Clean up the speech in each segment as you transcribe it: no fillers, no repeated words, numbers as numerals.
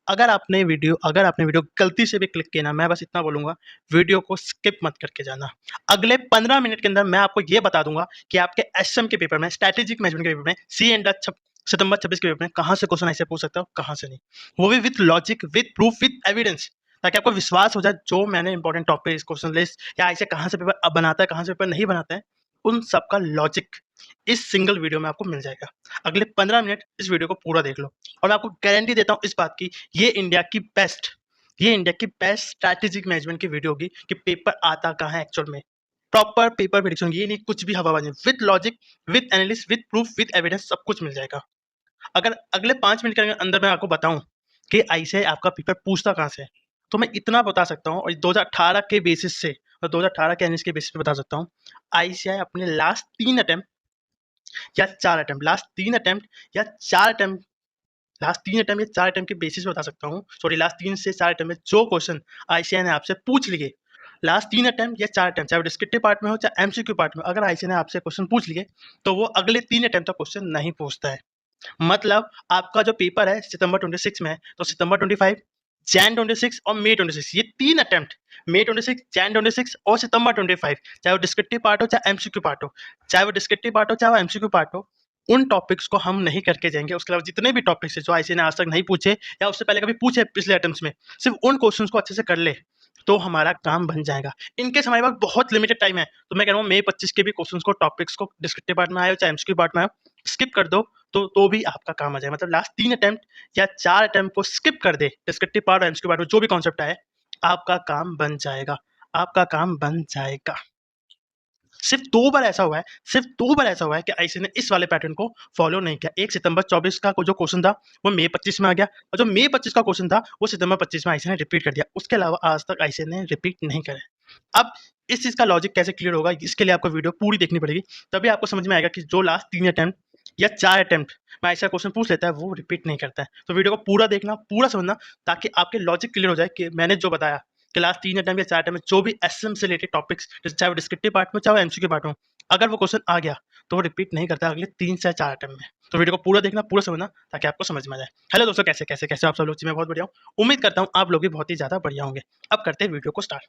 अगर आपने वीडियो गलती से भी क्लिक किया ना, मैं बस इतना बोलूँगा, वीडियो को स्किप मत करके जाना। अगले 15 मिनट के अंदर मैं आपको ये बता दूँगा कि आपके एसएम के पेपर में, स्ट्रैटेजिक मैनेजमेंट के पेपर में, सी एंड सितंबर 26 के पेपर में कहाँ से क्वेश्चन ऐसे पूछ सकते हो, कहाँ से नहीं। वो भी with logic, with proof, with evidence, ताकि आपको विश्वास हो जाए जो मैंने इंपॉर्टेंट टॉपिक, क्वेश्चन लिस्ट या ऐसे कहाँ से पेपर अब बनाता है, कहाँ से पेपर नहीं बनाता है, उन सब का लॉजिक इस सिंगल वीडियो में आपको मिल जाएगा। अगले 15 मिनट इस वीडियो को पूरा देख लो और मैं आपको गारंटी देता हूँ इस बात की, ये इंडिया की बेस्ट स्ट्रैटेजिक मैनेजमेंट की वीडियो होगी कि पेपर आता कहाँ है एक्चुअल में। प्रॉपर पेपर प्रेडिक्शन, ये नहीं कुछ भी हवाबाजी, with logic, with analysis, with proof, with evidence, सब कुछ मिल जाएगा। अगर अगले 5 मिनट के अंदर मैं आपको बताऊं कि आईसीएआई आपका पेपर पूछता कहाँ से है, तो मैं इतना बता सकता हूँ, और 2018 के बेसिस से और 2018 के एनालिसिस के बेसिस पे बता सकता हूँ, आईसीएआई अपने लास्ट 3 अटेम्प्ट या 4 अटेम्प्ट, लास्ट 3 अटेम्प्ट या 4 अटेम्प्ट के बेसिस पे बता सकता हूँ, सॉरी लास्ट 3 से 4 अटेम्प्ट में जो क्वेश्चन आईसीएआई ने आपसे पूछ लिए, लास्ट 3 अटेम्प्ट या 4 अटेम्प्ट, चाहे वो डिस्क्रिप्टिव पार्ट में हो चाहे एमसीक्यू पार्ट में, अगर आईसीएआई ने आपसे क्वेश्चन पूछ लिए तो वो अगले 3 अटेम्प्ट तक क्वेश्चन नहीं पूछता है। मतलब आपका जो पेपर है सितंबर 26 में है, तो सितंबर 25, जैन 26 और मई 26, ये 3 अटेम्प्ट, मई 26, जैन 26 और सितंबर 25, चाहे वो डिस्क्रिप्टिव पार्ट हो चाहे एमसीक्यू पार्ट हो, चाहे वो एमसीक्यू पार्ट हो, उन टॉपिक्स को हम नहीं करके जाएंगे। उसके अलावा जितने भी टॉपिक्स है जो आईसीएआई ने आज तक नहीं पूछे या उससे पहले कभी पूछे पिछले अटेम्प्ट्स में, सिर्फ उन क्वेश्चंस को अच्छे से कर ले तो हमारा काम बन जाएगा। इनकेस हमारे पास बहुत लिमिटेड टाइम है तो मैं कह रहा हूँ मई 25 के भी क्वेश्चंस को, टॉपिक्स को, डिस्क्रिप्टिव पार्ट में आए चाहे एमसीक्यू पार्ट में आए, स्किप कर दो तो भी आपका काम आ जाएगा। मतलब लास्ट 3 अटेम्प्ट या 4 अटेम्प्ट को स्किप कर दे, डिस्क्रिप्टिव पार्ट और एमसीक्यू पार्ट में जो भी कॉन्सेप्ट आए, आपका काम बन जाएगा, आपका काम बन जाएगा। सिर्फ 2 बार ऐसा हुआ है कि आईसीएआई ने इस वाले पैटर्न को फॉलो नहीं किया। एक सितंबर 24 का जो क्वेश्चन था वो मई 25 में आ गया, और जो मई 25 का क्वेश्चन था वो सितंबर 25 में आईसीएआई ने रिपीट कर दिया। उसके अलावा आज तक आईसीएआई ने रिपीट नहीं करे। अब इस चीज का लॉजिक कैसे क्लियर होगा, इसके लिए आपको वीडियो पूरी देखनी पड़ेगी, तभी आपको समझ में आएगा कि जो लास्ट 3 अटेम्प्ट या 4 अटेम्प्ट में ऐसा क्वेश्चन पूछ लेता है वो रिपीट नहीं करता है। तो वीडियो को पूरा देखना, पूरा समझना, ताकि आपके लॉजिक क्लियर हो जाए कि मैंने जो बताया कि लास्ट 3 अटेम्प्ट या 4 अटेम्प्ट में जो भी एसएम से रिलेटेड टॉपिक्स, चाहे वो डिस्क्रिप्टिव पार्ट में चाहे एमसीक्यू पार्ट में, अगर वो क्वेश्चन आ गया तो वो रिपीट नहीं करता अगले 3 से 4 अटेम्प्ट में। तो वीडियो को पूरा देखना, पूरा समझना, ताकि आपको समझ में आ जाए। हेलो दोस्तों, कैसे कैसे कैसे आप सब लोग? मैं बहुत बढ़िया हूँ, उम्मीद करता हूँ आप लोग भी बहुत ही ज़्यादा बढ़िया होंगे। अब करते हैं वीडियो को स्टार्ट।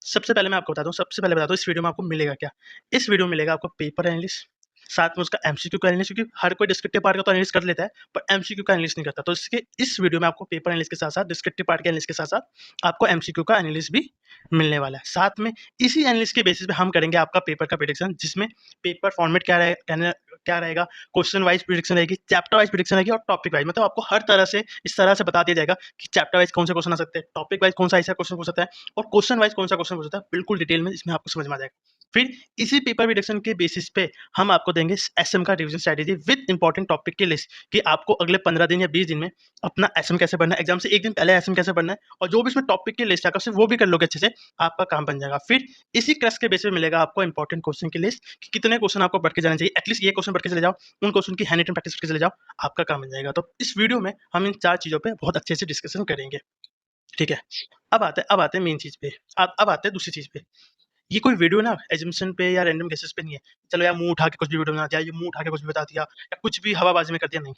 सबसे पहले मैं आपको बता दूँ इस वीडियो में आपको मिलेगा क्या। इस वीडियो में मिलेगा आपको पेपर एनालिसिस, साथ में उसका एमसीक्यू का एनालिसिस, क्योंकि हर कोई डिस्क्रिप्टिव पार्ट का तो एनालिसिस कर लेता है पर एमसीक्यू का एनालिसिस नहीं करता। तो इस वीडियो में आपको पेपर एनालिसिस के साथ साथ, डिस्क्रिप्टिव पार्ट के एनालिसिस के साथ साथ आपको एमसीक्यू का एनालिसिस भी मिलने वाला है। साथ में इसी एनालिसिस के बेसिस पे हम करेंगे आपका पेपर का प्रेडिक्शन, जिसमें पेपर फॉर्मेट क्या रहेगा, क्वेश्चन वाइज प्रेडिक्शन रहेगी, चैप्टर वाइज प्रेडिक्शन रहेगी और टॉपिक वाइज। मतलब आपको हर तरह से इस तरह से बता दिया जाएगा कि चैप्टर वाइज कौन से क्वेश्चन आ सकते हैं, टॉपिक वाइज कौन सा ऐसा क्वेश्चन हो सकता है और क्वेश्चन वाइज कौन सा क्वेश्चन हो सकता है, बिल्कुल डिटेल में इसमें आपको समझ में आ जाएगा। फिर इसी पेपर प्रेडिक्शन के बेसिस पे हम आपको देंगे एसएम का revision strategy with important topic की लिस्ट, कि आपको अगले 15 दिन या 20 दिन में अपना एसएम कैसे पढ़ना है, एग्जाम से एक दिन पहले एसएम कैसे पढ़ना है, और जो भी इसमें टॉपिक की लिस्ट आकर सिर्फ वो भी कर लोगे अच्छे से, आपका काम बन जाएगा। फिर इसी क्रस के बेसिस पे मिलेगा आपको इंपॉर्टेंट क्वेश्चन की लिस्ट कि कितने क्वेश्चन आपको पढ़ के जाना चाहिए, एटलीस्ट ये क्वेश्चन पढ़ के चले जाओ, उन क्वेश्चन की हैंड रिटन प्रैक्टिस करके चले जाओ, आपका काम बन जाएगा। तो इस वीडियो में हम इन 4 चीजों पे बहुत अच्छे से डिस्कशन करेंगे, ठीक है। अब आते हैं मेन चीज पे, अब आते हैं दूसरी चीज पे। ये कोई वीडियो ना एजम्पशन पे या रैंडम गेसेस पे नहीं है, चलो यार मुंह उठा के कुछ भी वीडियो बना दिया, ये मुंह उठा के कुछ भी बता दिया या कुछ भी हवाबाजी में कर दिया, नहीं।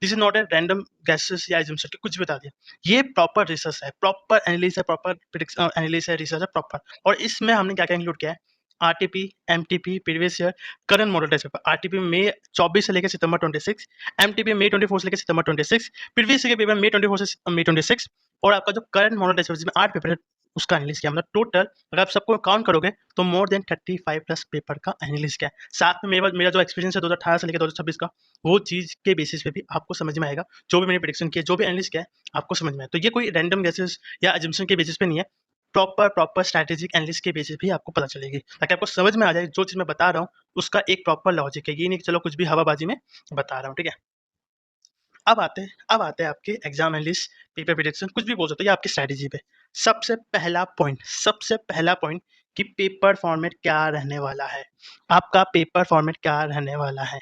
This is not a random guesses या एजम्पशन के कुछ भी बता दिया। ये प्रॉपर रिसर्च है, प्रॉपर एनालिसिस है, प्रॉपर एनालिसिस है, रिसर्च है प्रॉपर। और इसमें हमने क्या क्या इंक्लूड किया है, RTP, MTP, previous year, current model test paper. RTP मई 24 से लेकर सितंबर 26, एमटीपी मई 24 से लेकर सितंबर 26, प्रीवियस ईयर के पेपर मई 24 से मई 26, और आपका जो करंट मॉडल टेस्ट पेपर जिसमें 8 पेपर है उसका एनालिसिस किया। मतलब टोटल अगर आप सबको काउंट करोगे तो मोर देन 35 प्लस पेपर का एनालिसिस किया है। साथ में मेरा जो एक्सपीरियंस है 2018 से लेकर 2026 का, वो चीज़ के बेसिस पे भी आपको समझ में आएगा, जो भी मैंने प्रेडिक्शन किया, जो भी एनालिसिस किया है, आपको समझ में आए। तो ये कोई रैंडम गेसेस या अजम्पशन के बेसिस पे नहीं है, प्रॉपर स्ट्रैटेजिक एनालिसिस के बेसिस भी आपको पता चलेगी, ताकि आपको समझ में आ जाए जो चीज़ मैं बता रहा हूँ उसका एक प्रॉपर लॉजिक है। ये नहीं कि चलो कुछ भी हवाबाजी में बता रहा हूँ, ठीक है। अब आते हैं आपके एग्जाम एनालिस्ट, पेपर प्रेडिक्शन, कुछ भी बोल सकते हो, ये आपकी स्ट्रैटेजी पे। सबसे पहला पॉइंट कि पेपर फॉर्मेट क्या रहने वाला है, आपका पेपर फॉर्मेट क्या रहने वाला है।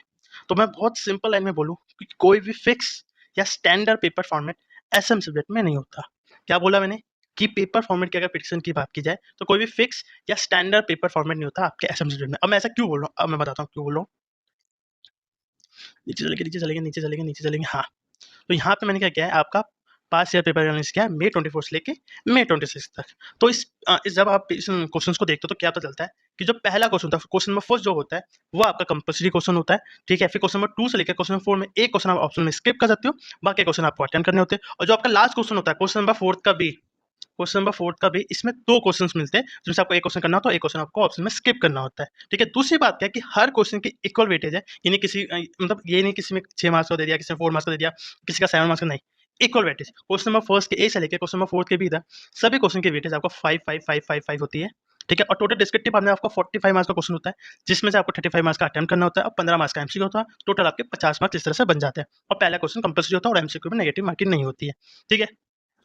तो मैं बहुत सिंपल लाइन में बोलूँ कि कोई भी फिक्स या standard paper format SM subject में नहीं होता। क्या बोला मैंने कि पेपर फॉर्मेट की अगर प्रेडिक्शन की बात की जाए तो कोई भी फिक्स या स्टैंडर्ड पेपर फॉर्मेट नहीं होता आपके एसएम सब्जेक्ट में। अब मैं ऐसा क्यों बोल रहा हूँ, अब मैं बताता हूँ क्यों बोल रहा हूँ। नीचे चलेंगे, हाँ। तो यहाँ पे मैंने क्या किया है, आपका पास्ट ईयर पेपर एनालिसिस क्या है, May 24 से लेके May 26 तक। तो जब आप इस क्वेश्चंस को देखते हो तो क्या पता चलता है कि जो पहला क्वेश्चन था, क्वेश्चन नंबर फर्स्ट जो होता है, वो आपका कंपल्सरी क्वेश्चन होता है, ठीक है? फिर क्वेश्चन नंबर 2 से लेकर क्वेश्चन नंबर 4 में एक क्वेश्चन आप ऑप्शन में स्किप कर सकते हो, बाकी क्वेश्चन आपको अटेम्प्ट करने होते हैं। और जो आपका लास्ट क्वेश्चन होता है, क्वेश्चन नंबर 4 का भी इसमें 2 क्वेश्चंस मिलते हैं, जिसमें आपको एक क्वेश्चन करना होता है, एक क्वेश्चन आपको ऑप्शन में स्किप करना होता है, ठीक है? दूसरी बात क्या है कि हर क्वेश्चन की इक्वल वेटेज है, यानी मतलब ये नहीं किसी में 6 मार्क्स का दे दिया, किसी में 4 मार्क्स का दे दिया, किसी का 7 मार्क्स का नहीं, equal weightage. Question number first के ए से लेकर क्वेश्चन नंबर 4 के बी तक सभी क्वेश्चन की वेटेज आपको 5, 5, 5, 5, 5 होती है, ठीक है? और टोटल डिस्क्रिप्टिव आपने आपको 45 मार्क्स का क्वेश्चन होता है, जिसमें से आपको 35 मार्क्स का अटेम्प्ट करना होता है और 15 मार्क्स का एमसीक्यू होता है, टोटल आपके 50 मार्क्स इस तरह से बन जाते हैं। और पहला क्वेश्चन कंपल्सरी होता है और एमसीक्यू में नेगेटिव मार्किंग नहीं होती है, ठीक है?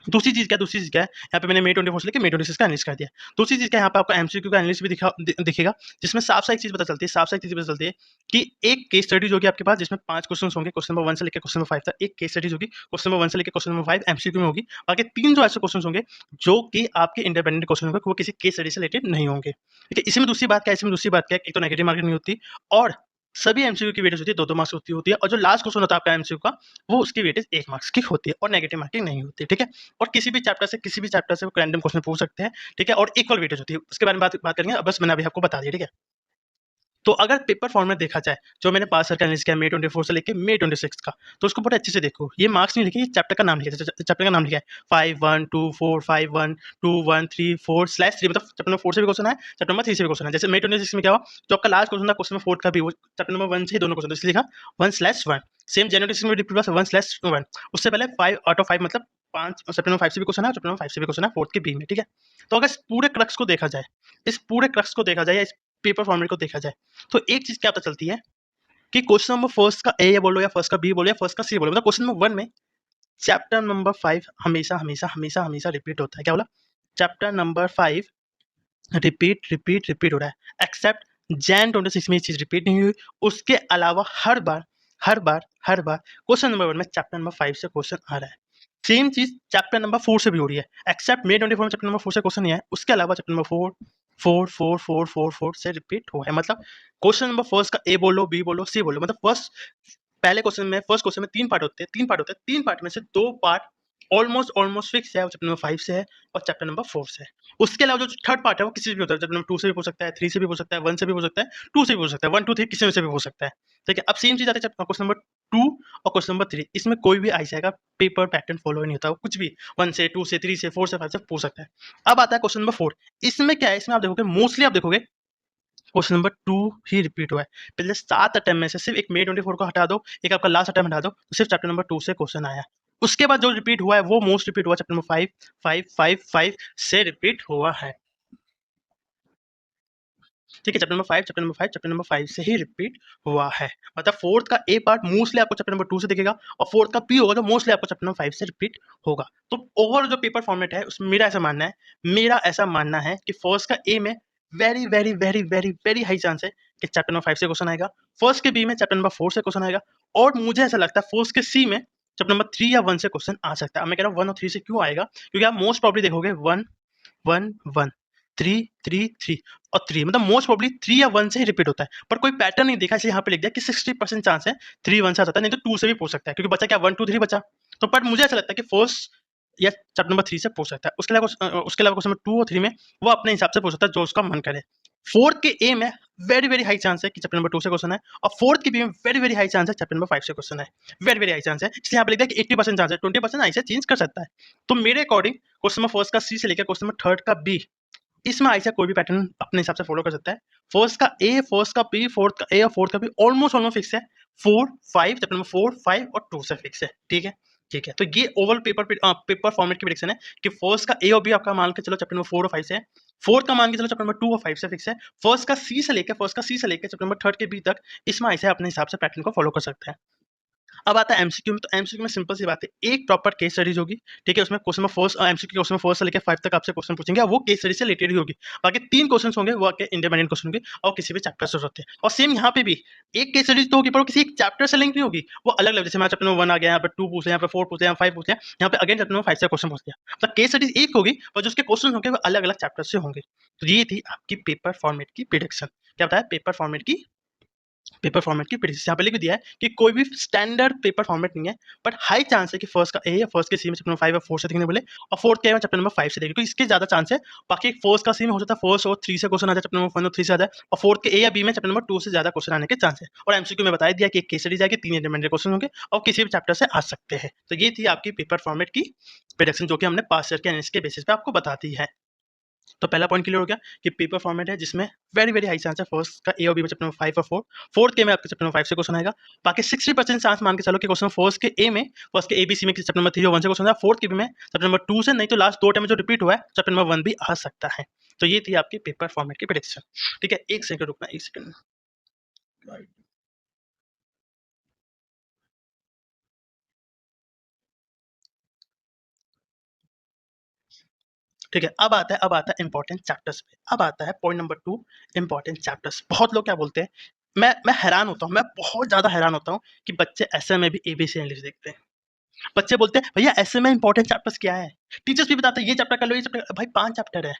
दूसरी चीज़ क्या है, यहाँ पे मैंने May 24 से लेके May 26 का एनालिसिस कर दिया। दूसरी चीज़ क्या है, यहाँ पे आपको एमसीक्यू का एनालिसिस भी दिखेगा, जिसमें साफ-साफ एक चीज़ पता चलती है, साफ-साफ एक चीज़ पता चलती है कि एक केस स्टडीज़ होगी आपके पास, जिसमें 5 क्वेश्चन्स होंगे, क्वेश्चन नंबर 1 से लेके क्वेश्चन नंबर 5 तक एक केस स्टडीज़ होगी, क्वेश्चन नंबर 1 से लेके क्वेश्चन नंबर 5 एमसीक्यू में होगी। बाकी 3 जो ऐसे क्वेश्चन्स होंगे, जो कि आपके इंडिपेंडेंट क्वेश्चन होंगे, वो किसी केस स्टडी से रिलेटेड नहीं होंगे, ठीक है? इसमें दूसरी बात क्या है, एक तो नेगेटिव मार्किंग नहीं होती और सभी एमसीक्यू की वेटेज होती है 2-2 मार्क्स होती है और जो लास्ट क्वेश्चन होता है आपका एमसीक्यू का, वो उसकी वेटेज 1 मार्क्स की होती है और नेगेटिव मार्किंग नहीं होती है, ठीक है? और किसी भी चैप्टर से रैंडम क्वेश्चन पूछ सकते हैं, ठीक है? और इक्वल वेटेज होती है, उसके बारे में बात करेंगे, बस मैंने अभी आपको बता दिया, ठीक है? तो अगर पेपर फॉर्म में देखा जाए, जो मैंने पास ईयर का एनालिसिस किया May 24 से लेके May 26 का, तो उसको बड़े अच्छे से देखो। ये मार्क्स नहीं लिखे, ये चैप्टर का नाम लिखा है, चैप्टर का नाम लिखा है 5-1-2-4 5-1-2-1-3-4/3 मतलब चैप्टर नंबर 4 से भी क्वेश्चन है, चैप्टर नंबर 3 से भी क्वेश्चन है। जैसे May 26 में क्या हुआ, जो आपका लास्ट क्वेश्चन था क्वेश्चन नंबर 4 का भी वो चैप्टर नंबर 1 से ही दोनों क्वेश्चन, तो इसलिए लिखा 1/1। सेम जनवरी 26 में रिपीट हुआ 1/1। उससे पहले 5 आउट ऑफ 5 मतलब 5 चैप्टर नंबर 5 से भी क्वेश्चन है, चैप्टर नंबर 5 से भी क्वेश्चन है, 4th के बी में, ठीक है? तो अगर इस पूरे क्रक्स को देखा जाए या इस पेपर फॉर्मेट को देखा जाए, तो एक चीज़ क्या पता चलती है कि क्वेश्चन नंबर फर्स्ट का ए बोलो या फर्स्ट का बी बोलो या फर्स्ट का सी बोलो, मतलब क्वेश्चन नंबर 1 में चैप्टर नंबर 5 हमेशा रिपीट होता है। क्या बोला? चैप्टर नंबर 5 रिपीट हो रहा है, एक्सेप्ट जैन 26 में ये चीज़ रिपीट नहीं हुई। उसके अलावा हर बार क्वेश्चन नंबर 1 में चैप्टर नंबर 5 से क्वेश्चन आ रहा है। सेम चीज़ चैप्टर नंबर 4 से भी हो रही है, एक्सेप्ट May 24 में चैप्टर नंबर 4 से क्वेश्चन नहीं आया, उसके अलावा चैप्टर नंबर 4 से रिपीट हुआ है। मतलब क्वेश्चन नंबर फर्स्ट का ए बोलो, बी बोलो, सी बोलो, मतलब फर्स्ट क्वेश्चन में 3 पार्ट होते हैं, 3 पार्ट में से 2 पार्ट ऑलमोस्ट फिक्स है, वो चैप्टर नंबर 5 से है और चैप्टर नंबर 4 से है। उसके अलावा जो थर्ड पार्ट है वो किसी से भी होता है, चैप्टर नंबर 2 से भी पूछ सकता है, 3 से भी पूछ सकता है, 1 से भी पूछ सकता है, 2 से भी पूछ सकता है, 1, 2, 3 किसी में से भी पूछ सकता है, ठीक है? अब सेम चीज़ आती है चैप्टर क्वेश्चन नंबर 2 और क्वेश्चन नंबर 3, इसमें कोई भी ऐसा का पेपर पैटर्न फॉलो नहीं होता, वो कुछ भी 1 से, 2 से, 3 से, 4 से, 5 से पूछ सकता है। अब आता है क्वेश्चन नंबर 4, इसमें क्या है, इसमें आप देखोगे मोस्टली आप देखोगे क्वेश्चन नंबर 2 ही रिपीट हुआ है। पिछले 7 अटेम्प्ट में से सिर्फ एक May 24 को हटा दो, एक आपका लास्ट अटेम्प्ट हटा दो, तो सिर्फ चैप्टर नंबर 2 से क्वेश्चन आया है। उसके बाद जो रिपीट हुआ है वो मोस्ट रिपीट हुआ चैप्टर नंबर 5 से रिपीट हुआ है। ठीक है, चैप्टर नंबर 5 से ही रिपीट हुआ है। मतलब 4th का ए पार्ट मोस्टली आपको चैप्टर नंबर 2 से दिखेगा और 4th का बी होगा जो मोस्टली आपको चैप्टर नंबर 5 से रिपीट होगा। तो ओवरऑल जो पेपर फॉर्मेट है उसमें मेरा ऐसा मानना है कि फर्स्ट का ए में वेरी हाई चांस है कि चैप्टर नंबर 5 से क्वेश्चन आएगा। फर्स्ट के बी में चैप्टर नंबर 4 से क्वेश्चन आएगा और मुझे ऐसा लगता है फर्स्ट के सी में चैप्टर नंबर 3 या 1 से क्वेश्चन आ सकता है। अब मैं कह रहा हूँ 1 और 3 से क्यों आएगा? क्योंकि आप मोस्ट प्रोबेबली देखोगे 1 1 1 3 3 3 और 3 मतलब मोस्ट प्रोबेबली 3 या 1 से ही रिपीट होता है, पर कोई पैटर्न नहीं देखा इसलिए यहाँ पे लिख दिया कि 60% चांस है 3 1 से आ सकता है, नहीं तो 2 से भी पूछ सकता है क्योंकि बचा क्या 1 2 3 बचा। तो पर मुझे ऐसा लगता है कि फर्स्ट या चैप्टर नंबर 3 से पूछ सकता है। उसके अलावा क्वेश्चन नंबर 2 और 3 में वो अपने हिसाब से पूछ सकता है जो उसका मन करे। 4th के ए में वेरी हाई चांस है कि चैप्टर नंबर 2 से क्वेश्चन है और 4th के बी में वेरी हाई चांस है चैप्टर नंबर 5 से क्वेश्चन है। वेरी हाई चांस है, इसलिए यहाँ पे लिख दिया कि 80% चांस है, 20% ऐसे चेंज कर सकता है। तो मेरे अकॉर्डिंग क्वेश्चन नंबर फर्स्ट का सी से लेकर क्वेश्चन नंबर थर्ड का बी, इसमें ऐसा कोई भी पैटर्न अपने हिसाब से फॉलो कर सकता है। फर्स्ट का ए, फर्स्ट का बी, फोर्थ का ए और फोर्थ का बी ऑलमोस्ट फिक्स है। 4 5 चैप्टर नंबर 4 5 और 2 से फिक्स है। ठीक है, ठीक है। तो ये ओवरऑल पेपर फॉर्मेट की प्रेडिक्शन है कि फर्स्ट का ए और बी आपका मान के चलो चैप्टर नंबर 4 और 5 से है। फोर्थ का मान के चलो चैप्टर नंबर 2 और 5 से फिक्स है। फर्स्ट का सी से लेकर चैप्टर नंबर थर्ड के बी तक इसमें ऐसे अपने हिसाब से पैटर्न को फॉलो कर सकता है। अब आता है एमसीक्यू में, तो एमसीक्यू में सिंपल सी बात है, एक प्रॉपर केस स्टडीज होगी। ठीक है, उसमें क्वेश्चन में फर्स्ट एमसीक्यू क्वेश्चन फर्स्ट से लेकर 5 तक आपसे क्वेश्चन पूछेंगे, वो केस स्टडी से रिलेटेड ही होगी। बाकी 3 क्वेश्चन होंगे वो आपके इंडिपेंडेंट क्वेश्चन होंगे और किसी भी चैप्टर से होते हैं। और सेम यहाँ पे भी एक केस स्टडीज तो होगी पर वो किसी एक चैप्टर से लिंक नहीं होगी, वो अलग अलग। जैसे मैं चैप्टर नंबर 1 आ गया, यहाँ पे 2 पूछे, यहाँ पे 4 पूछे, यहाँ 5 पूछे, यहाँ पे अगेन चैप्टर नंबर 5 से क्वेश्चन पूछ दिया। मतलब केस स्टडीज एक होगी पर जो उसके क्वेश्चन होंगे वो अलग अलग चैप्टर से होंगे। तो ये थी आपकी पेपर फॉर्मेट की प्रिडिक्शन। क्या बताया? पेपर फॉर्मेट की पेपर फॉर्मेट की प्रेडिक्शन यहाँ पे लिख दिया है कि कोई भी स्टैंडर्ड पेपर फॉर्मेट नहीं है, बट हाई चांस है कि फर्स्ट का ए या फर्स्ट के सी में चैप्टर नंबर 5 और 4 से देखने बोले, और फोर्थ के ए में चैप्टर नंबर 5 से देखे, क्योंकि इसके ज़्यादा चांस है। बाकी फर्स्ट का सी में हो सकता है फर्स्ट और 3 से क्वेश्चन आ जाए, चैप्टर नंबर 1 और 3 से आ जाए, और फोर्थ के ए या बी में चैप्टर नंबर 2 से ज़्यादा क्वेश्चन आने के चांस है। और एमसीक्यू में बताया दिया कि एक केस स्टडी जाएगी, 3 इंडिपेंडेंट क्वेश्चन होंगे और किसी भी चैप्टर से आ सकते हैं। तो ये थी आपकी पेपर फॉर्मेट की प्रेडिक्शन, जो कि हमने पास्ट ईयर के एनालिसिस के बेसिस पे आपको बता दी है। तो पहला पॉइंट क्लियर हो गया कि पेपर फॉर्मेट है जिसमें वेरी वेरी हाई चांस है फर्स्ट का ए और बी में चैप्टर नंबर 5 और 4, फोर्थ के में आपके चैप्टर नंबर 5 से क्वेश्चन आएगा। बाकी 60% चांस मान के चलो कि क्वेश्चन फर्स्ट के ए में, फर्स्ट के ए बी सी में चैप्टर नंबर 3 और 1 से क्वेश्चन आएगा, फोर्थ के बी में चैप्टर नंबर 2 से, नहीं तो लास्ट 2 टाइम जो रिपीट हुआ है चैप्टर नंबर 1 भी आ सकता है। तो ये थी आपकी पेपर फॉर्मेट की प्रेडिक्शन। ठीक है, एक सेकंड रुकना, एक सेकंड। ठीक है, अब आता है इंपॉर्टेंट चैप्टर्स पे। अब आता है पॉइंट नंबर 2, इंपॉर्टेंट चैप्टर्स। बहुत लोग क्या बोलते हैं, मैं हैरान होता हूँ, मैं बहुत ज़्यादा हैरान होता हूँ कि बच्चे ऐसे में भी एबीसी इंग्लिश देखते हैं। बच्चे बोलते हैं भैया ऐसे में इंपॉर्टेंट चैप्टर्स क्या है? टीचर्स भी बताते हैं ये चैप्टर कर लो, ये चैप्टर। भाई 5 चैप्टर है,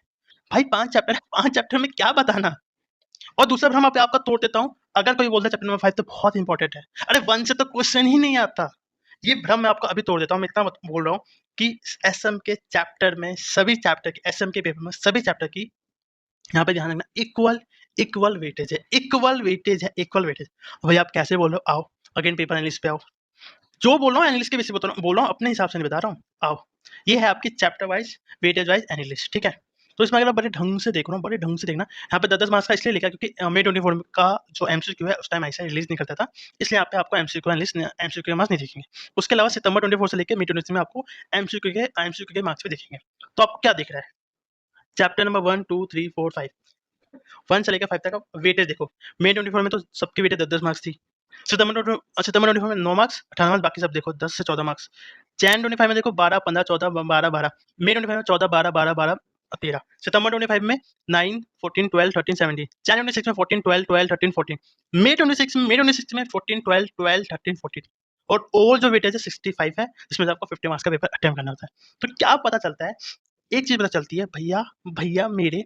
भाई 5 चैप्टर है, 5 चैप्टर में क्या बताना? और दूसरा भ्रम मैं आपका तोड़ देता हूँ, अगर कोई बोलता है चैप्टर नंबर 5 तो बहुत इंपॉर्टेंट है, अरे 1 से तो क्वेश्चन ही नहीं आता। ये भ्रम मैं आपको अभी तोड़ देता हूँ। मैं इतना बोल रहा हूँ कि एसएम के चैप्टर में, सभी चैप्टर की, एसएम के पेपर में सभी चैप्टर की यहाँ पे ध्यान रखना, इक्वल वेटेज है, इक्वल वेटेज है, इक्वल वेटेज। भाई आप कैसे बोल रहे हो? आओ अगेन पेपर एनालिस्ट पे आओ। जो बोल रहा हूँ एनालिस्ट के बेसिस पे बोल रहा हूँ, अपने हिसाब से नहीं बता रहा हूँ। आओ, ये है आपकी chapter wise weightage wise analyst. ठीक है, तो इसमें अगर आप बड़े ढंग से देखो ना, बड़े ढंग से देखना। यहाँ पे 10-10 मार्क्स का इसलिए लिखा है क्योंकि मे 24 का जो एमसीक्यू है उस टाइम ऐसा रिलीज नहीं करता था, इसलिए यहाँ पे आपको एमसीक्यू एनालिस्ट, एमसीक्यू के मार्क्स नहीं दिखेंगे। उसके अलावा सितंबर 24 से लेकर मे 23 में आपको एमसीक्यू के मार्क्स भी दिखेंगे। तो आपको क्या दिख रहा है? चैप्टर नंबर 1 2 3 4 5, 1 से लेकर 5 तक का वेटेज देखो। मे 24 में तो सबकी वेटेज 10-10 मार्क्स थी। सितंबर 24 में 9 मार्क्स, 18 मार्क्स, बाकी सब देखो 10 से 14 मार्क्स। जैन 25 में देखो 12 15 14 12 12, मे 25 में 14 12 12 12 13, सितंबर 25 में 9 14 12 13 17, जैन 26 में 14 12 12 13 14, मे 26 में 14 12 12 13 14, और ओवरऑल जो वेटेज है 65 है, जिसमें से आपको 50 मार्क्स का पेपर अटेम्प्ट करना होता है। तो क्या पता चलता है? एक चीज पता चलती है, भैया भैया मेरे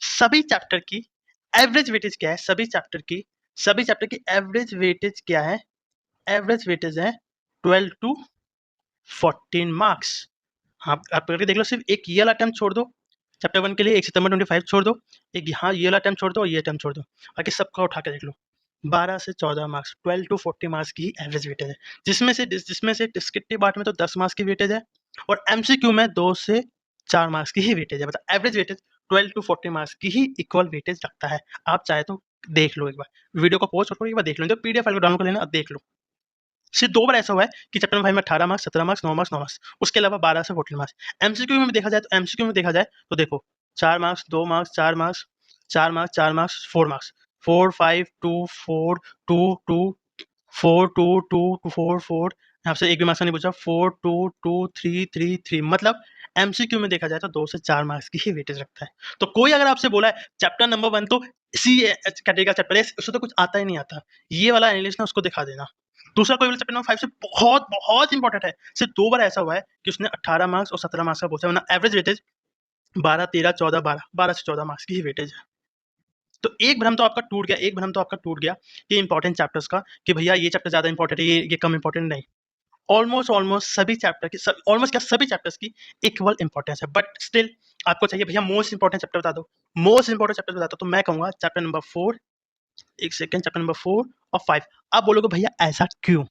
सभी चैप्टर की एवरेज वेटेज क्या है? सभी चैप्टर की एवरेज वेटेज क्या है? एवरेज वेटेज है 12 टू 14 मार्क्स। आप करके देख लो, सिर्फ एक ये वाला अटेम्प्ट छोड़ दो चैप्टर 1 के लिए, एक सितंबर 25 छोड़ दो, एक यहाँ ये वाला अटेम्प्ट छोड़ दो, ये अटेम्प्ट छोड़ दो, बाकी सबका उठा के देख लो। 12 से 14 मार्क्स, 12 टू 40 मार्क्स की एवरेज वेटेज है, जिसमें से डिस्क्रिप्टिव पार्ट में तो 10 मार्क्स की वेटेज है, और एमसीक्यू में 2 से 4 मार्क्स की ही वेटेज है। मतलब एवरेज वेटेज 12 टू 40 मार्क्स की ही इक्वल वेटेज रखता है। आप चाहे तो देख लो, एक बार वीडियो को पॉज करो, एक बार देख लो, जब पीडीएफ फाइल को डाउनलोड कर लेना, अब देख लो। सिर्फ 2 बार ऐसा हुआ है कि चैप्टर नंबर 5 में 18 मार्क्स, 17 मार्क्स, 9 मार्क्स, 9 मार्क्स, उसके अलावा 12 से 14 मार्क्स। एमसीक्यू में देखा जाए तो देखो 4 marks, 2 marks, 4 marks, 4 marks, 4 marks, 4 marks, 4 5 2 4 2 2 4 2 2 4 4, यहाँ से एक भी मार्क्स नहीं पूछा, 4 2 2 3 3 3, मतलब एमसीक्यू में देखा जाए तो 2 से 4 मार्क्स की ही वेटेज रखता है। तो कोई अगर आपसे बोला है चैप्टर नंबर 1 तो सी कैटेगरी का चैप्टर है, उससे तो कुछ आता ही नहीं आता, ये वाला एनालिस्ट ना उसको दिखा देना। दूसरा कोई बोले चैप्टर नंबर 5 से बहुत बहुत इंपॉर्टेंट है, सिर्फ 2 बार ऐसा हुआ है कि उसने 18 मार्क्स और 17 मार्क्स का पूछा, वरना एवरेज वेटेज 12 13 14 12, 12 से 14 मार्क्स की ही वेटेज है। तो एक भ्रम तो आपका टूट गया, एक भ्रम तो आपका टूट गया कि इंपॉर्टेंट चैप्टर्स का, कि भैया ये चैप्टर ज़्यादा इंपॉर्टेंट है, ये कम इंपॉर्टेंट नहीं। ऑलमोस्ट सभी चैप्टर की, ऑलमोस्ट क्या सभी चैप्टर्स की इक्वल इंपॉर्टेंस है, बट स्टिल आपको चाहिए भैया मोस्ट इंपॉर्टेंट चैप्टर बता दो, मोस्ट इंपॉर्टेंट चैप्टर बता दो, तो मैं कहूँगा चैप्टर नंबर 4, एक सेकंड, चैप्टर नंबर 4 और 5। आप बोलोगे भैया ऐसा क्यों?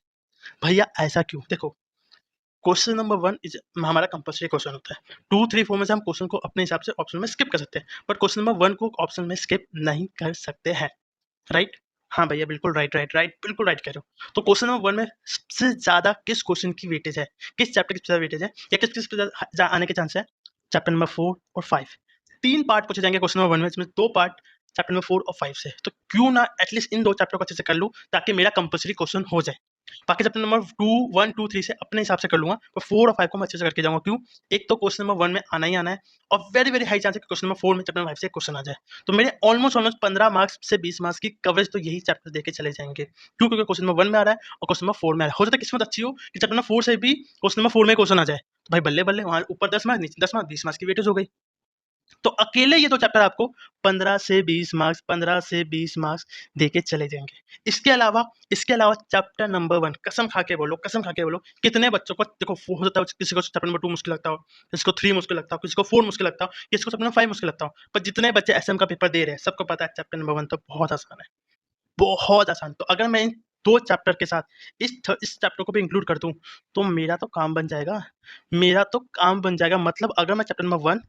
भैया ऐसा क्यों? देखो, क्वेश्चन नंबर 1 इज हमारा कंपल्सरी क्वेश्चन होता है। 2 3 4 में से हम क्वेश्चन को अपने हिसाब से ऑप्शन में स्किप कर सकते हैं, बट क्वेश्चन नंबर 1 को ऑप्शन में स्किप नहीं कर सकते हैं, राइट? हाँ भैया बिल्कुल राइट, बिल्कुल राइट कह रहे हो। तो क्वेश्चन नंबर 1 में सबसे ज़्यादा किस क्वेश्चन की वेटेज है, किस चैप्टर की ज़्यादा वेटेज है, या किस पे ज़्यादा आने के चांस है? चैप्टर नंबर 4 और 5। 3 पार्ट पूछे जाएंगे क्वेश्चन नंबर 1 में, जिसमें 2 पार्ट चैप्टर नंबर 4 और 5 से। तो क्यों ना एटलीस्ट इन 2 चैप्टर को अच्छे से कर लूँ, ताकि मेरा कंपल्सरी क्वेश्चन हो जाए। बाकी चैप्टर नंबर 2 1 2 3 से अपने हिसाब से कर लूँगा, पर 4 और 5 को मैं अच्छे से करके जाऊँगा। क्यों? एक तो क्वेश्चन नंबर 1 में आना ही आना है, और वेरी वेरी हाई चांस है कि क्वेश्चन नंबर 4 में चैप्टर नंबर 5 से क्वेश्चन आ जाए। तो मेरे ऑलमोस्ट 15 मार्क्स से 20 मार्क्स की कवरेज तो यही चैप्टर देके चले जाएंगे। क्यों? क्योंकि क्वेश्चन नंबर 1 में आ रहा है और क्वेश्चन नंबर 4 में आ रहा है। हो सकता है किस्मत अच्छी हो कि चैप्टर नंबर 4 से भी क्वेश्चन नंबर 4 में क्वेश्चन आ जाए, तो भाई बल्ले बल्ले, वहाँ ऊपर 10 मार्क्स, नीचे 10 मार्क्स, 20 मार्क्स की वेटेज हो गई। तो अकेले ये 2 चैप्टर आपको 15 से 20 मार्क्स 15 से 20 मार्क्स देके चले जाएँगे। इसके अलावा चैप्टर नंबर 1 कसम खा के बोलो कितने बच्चों को देखो हो सकता है किसी को चैप्टर नंबर 2 मुश्किल लगता हो, किसी को 3 मुश्किल लगता हो, किसी को 4 मुश्किल लगता हो, किसी को चैप्टर नंबर 5 मुश्किल लगता हो। पर जितने बच्चे एसएम का पेपर दे रहे हैं, सबको पता है चैप्टर नंबर 1 तो बहुत आसान है, बहुत आसान। तो अगर मैं इन 2 चैप्टर के साथ इस चैप्टर को भी इंक्लूड कर दूँ, तो मेरा तो काम बन जाएगा। मतलब अगर मैं चैप्टर नंबर 1